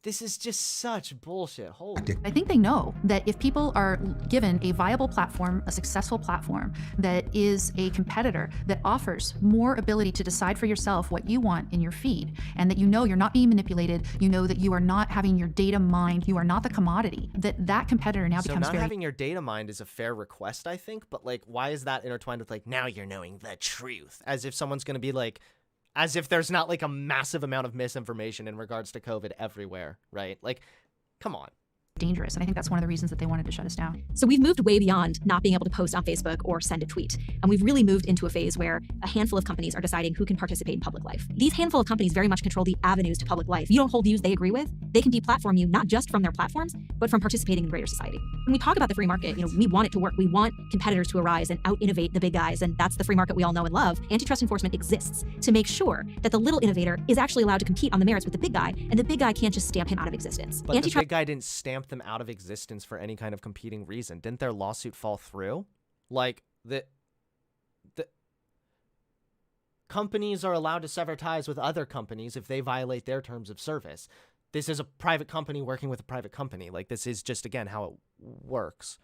This is just such bullshit. Holy. I think they know that if people are given a viable platform, a successful platform that is a competitor that offers more ability to decide for yourself what you want in your feed, and that you know you're not being manipulated, you know that you are not having your data mined, you are not the commodity, that competitor now becomes not very... having your data mined is a fair request, I think, but like, why is that intertwined with like, now you're knowing the truth? As if someone's going to be like, as if there's not like a massive amount of misinformation in regards to COVID everywhere, right? Like, come on. dangerous. And I think that's one of the reasons that they wanted to shut us down. So we've moved way beyond not being able to post on Facebook or send a tweet. And we've really moved into a phase where a handful of companies are deciding who can participate in public life. These handful of companies very much control the avenues to public life. You don't hold views they agree with, they can deplatform you not just from their platforms, but from participating in greater society. When we talk about the free market, we want it to work. We want competitors to arise and out-innovate the big guys, and that's the free market we all know and love. Antitrust enforcement exists to make sure that the little innovator is actually allowed to compete on the merits with the big guy, and the big guy can't just stamp him out of existence. But the big guy didn't stamp them out of existence for any kind of competing reason. Didn't their lawsuit fall through? Like, the companies are allowed to sever ties with other companies if they violate their terms of service. This is a private company working with a private company. Like, this is just, again, how it works.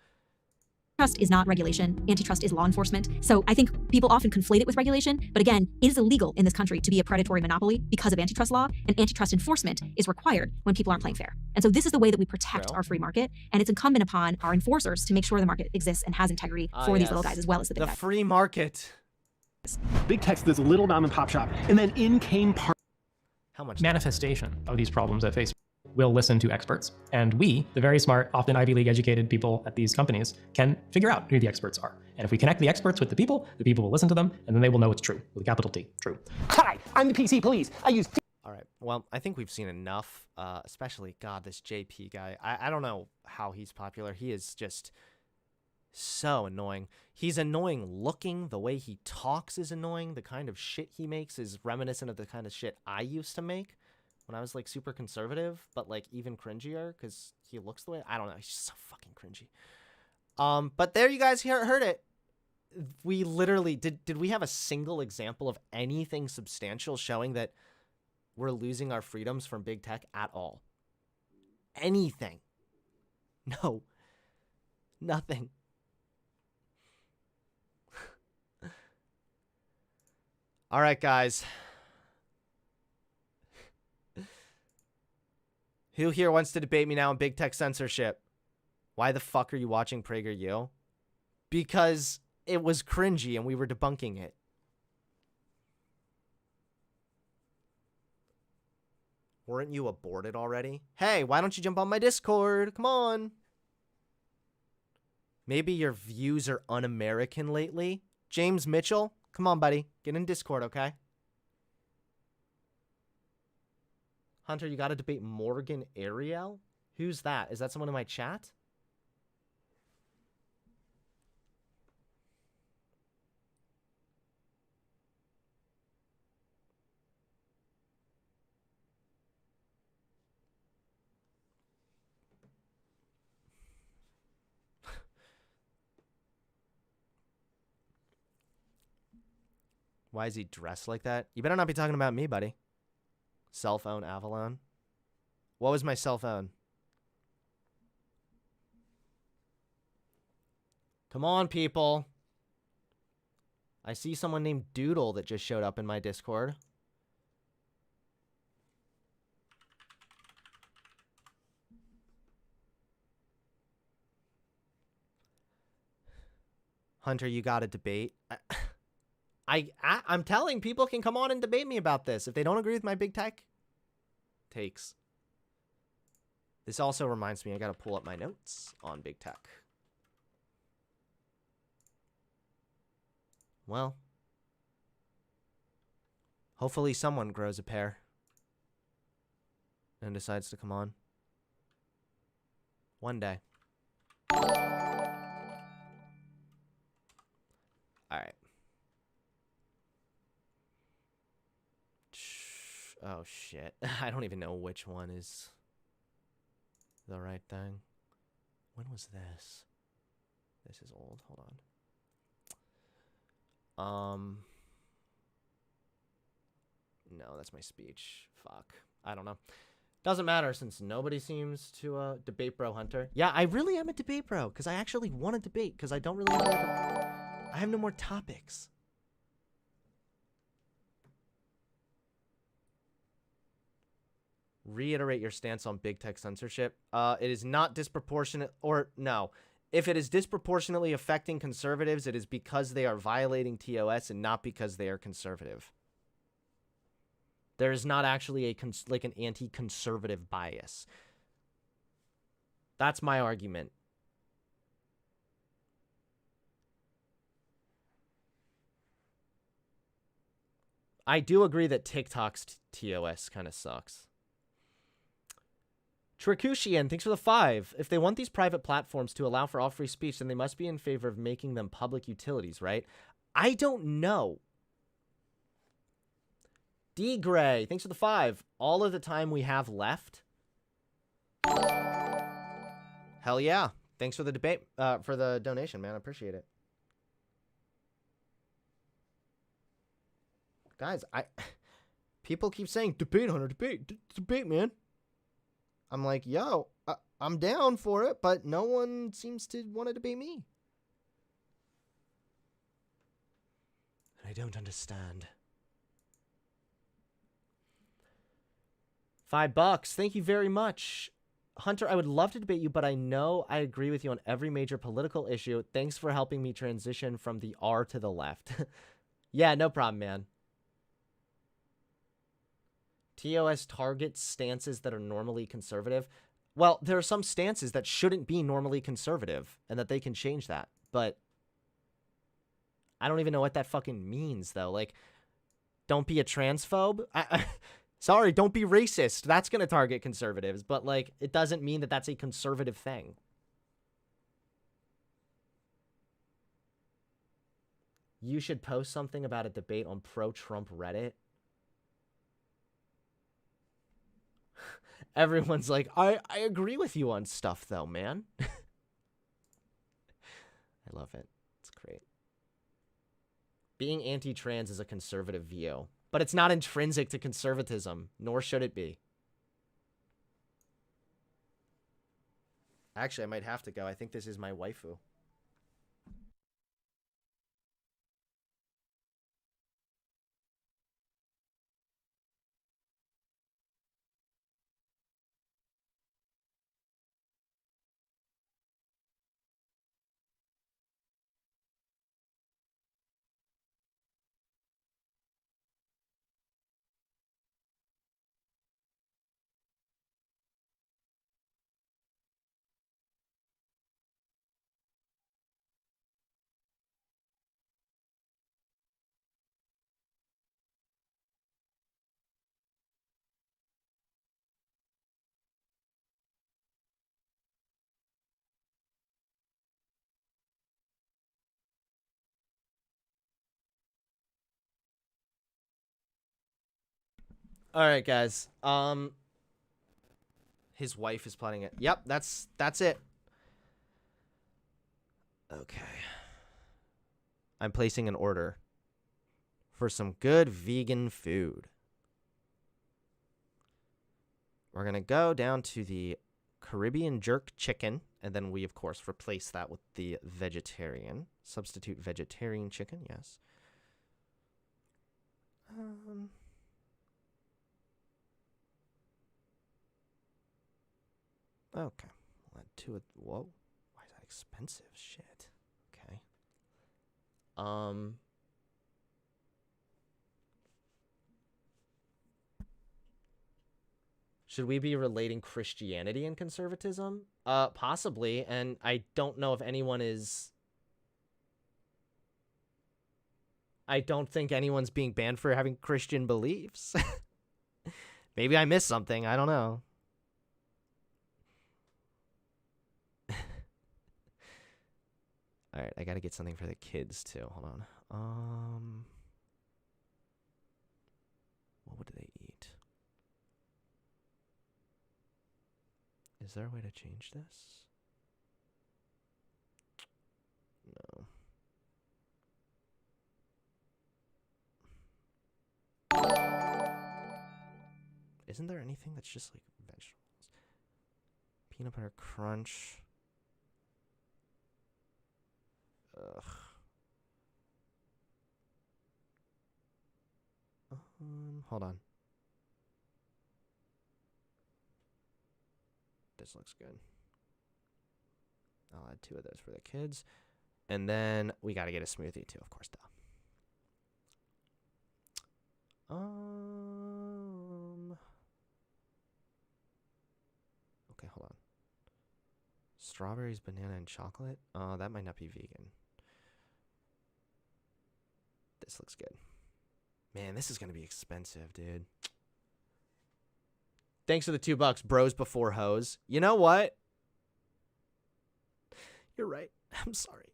Antitrust is not regulation. Antitrust is law enforcement. So I think people often conflate it with regulation. But again, it is illegal in this country to be a predatory monopoly because of antitrust law, and antitrust enforcement is required when people aren't playing fair. And so this is the way that we protect our free market, and it's incumbent upon our enforcers to make sure the market exists and has integrity for these little guys as well as the big guys. The free market. Big tech's this little mom and pop shop, and then in came How much manifestation of these problems at Facebook. Will listen to experts, and we, the very smart, often Ivy League educated people at these companies, can figure out who the experts are. And if we connect the experts with the people will listen to them, and then they will know it's true, with a capital T, true. Hi, I'm the PC police. I use... All right, well, I think we've seen enough, especially, God, this JP guy. I don't know how he's popular. He is just so annoying. He's annoying looking. The way he talks is annoying. The kind of shit he makes is reminiscent of the kind of shit I used to make when I was like super conservative, but like even cringier because he looks the way, I don't know, he's just so fucking cringy. But there you guys heard it. We literally, did we have a single example of anything substantial showing that we're losing our freedoms from big tech at all? Anything? No. Nothing. All right, guys. Who here wants to debate me now on big tech censorship? Why the fuck are you watching PragerU? Because it was cringy and we were debunking it. Weren't you aborted already? Hey, why don't you jump on my Discord? Come on. Maybe your views are un-American lately? James Mitchell? Come on, buddy. Get in Discord, okay? Hunter, you gotta debate Morgan Ariel? Who's that? Is that someone in my chat? Why is he dressed like that? You better not be talking about me, buddy. Cell phone Avalon. What was my cell phone? Come on, people. I see someone named Doodle that just showed up in my Discord. Hunter, you got to debate. I'm telling people can come on and debate me about this if they don't agree with my big tech takes. This also reminds me I gotta pull up my notes on big tech. Well, hopefully someone grows a pair and decides to come on. One day. Alright. Oh, shit. I don't even know which one is the right thing. When was this? This is old. Hold on. No, that's my speech. Fuck. I don't know. Doesn't matter since nobody seems to debate bro Hunter. Yeah, I really am a debate bro because I actually want to debate because I don't really I have no more topics. Reiterate your stance on big tech censorship. It is not disproportionate, or no. If it is disproportionately affecting conservatives, it is because they are violating TOS and not because they are conservative. There is not actually a like an anti-conservative bias. That's my argument. I do agree that TikTok's TOS kind of sucks. Trikushian, thanks for the 5. If they want these private platforms to allow for all free speech, then they must be in favor of making them public utilities, right? I don't know. D. Gray, thanks for the 5. All of the time we have left. Hell yeah. Thanks for the debate, for the donation, man. I appreciate it. Guys, people keep saying, debate, Hunter, debate, man. I'm like, yo, I'm down for it, but no one seems to want to debate me. I don't understand. $5. Thank you very much. Hunter, I would love to debate you, but I know I agree with you on every major political issue. Thanks for helping me transition from the R to the left. Yeah, no problem, man. TOS targets stances that are normally conservative. Well, there are some stances that shouldn't be normally conservative and that they can change that. But I don't even know what that fucking means, though. Like, don't be a transphobe? Sorry, don't be racist. That's going to target conservatives. But, like, it doesn't mean that that's a conservative thing. You should post something about a debate on pro-Trump Reddit. Everyone's like, I agree with you on stuff, though, man. I love it. It's great. Being anti-trans is a conservative view, but it's not intrinsic to conservatism, nor should it be. Actually, I might have to go. I think this is my waifu. All right, guys. His wife is planning it. Yep, that's it. Okay. I'm placing an order for some good vegan food. We're going to go down to the Caribbean jerk chicken, and then we, of course, replace that with the vegetarian. Substitute vegetarian chicken, yes. Okay. We'll add to it. Whoa. Why is that expensive? Shit. Okay. Should we be relating Christianity and conservatism? Possibly, and I don't know if anyone is... I don't think anyone's being banned for having Christian beliefs. Maybe I missed something. I don't know. All right, I got to get something for the kids too. Hold on. What would they eat? Is there a way to change this? No. Isn't there anything that's just like vegetables? Peanut butter crunch. Ugh. Hold on. This looks good. I'll add 2 of those for the kids. And then we got to get a smoothie too, of course, duh. Okay, hold on. Strawberries, banana, and chocolate? That might not be vegan. This looks good. Man, this is going to be expensive, dude. Thanks for the $2, bros before hoes. You know what? You're right. I'm sorry.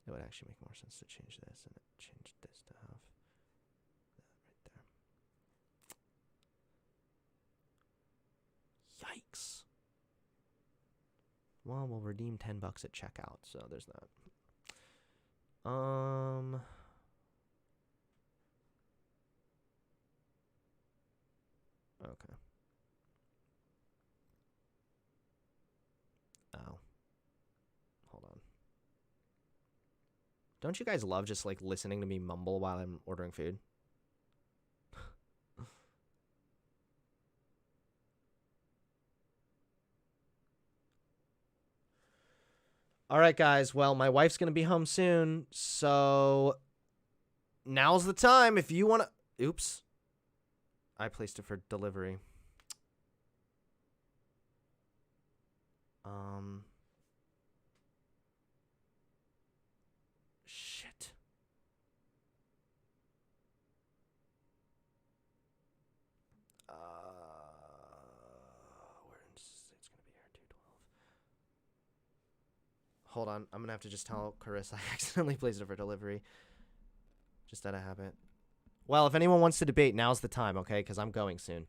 It would actually make more sense to change this and change this to have that right there. Yikes. Well, we'll redeem $10 at checkout, so there's that. Okay. Oh. Hold on. Don't you guys love just like listening to me mumble while I'm ordering food? All right, guys. Well, my wife's going to be home soon, so now's the time if you want to... Oops. I placed it for delivery. Shit. Where it's going to be here, 212. Hold on. I'm going to have to just tell Carissa I accidentally placed it for delivery. Just out of habit. Well, if anyone wants to debate, now's the time, okay? Because I'm going soon.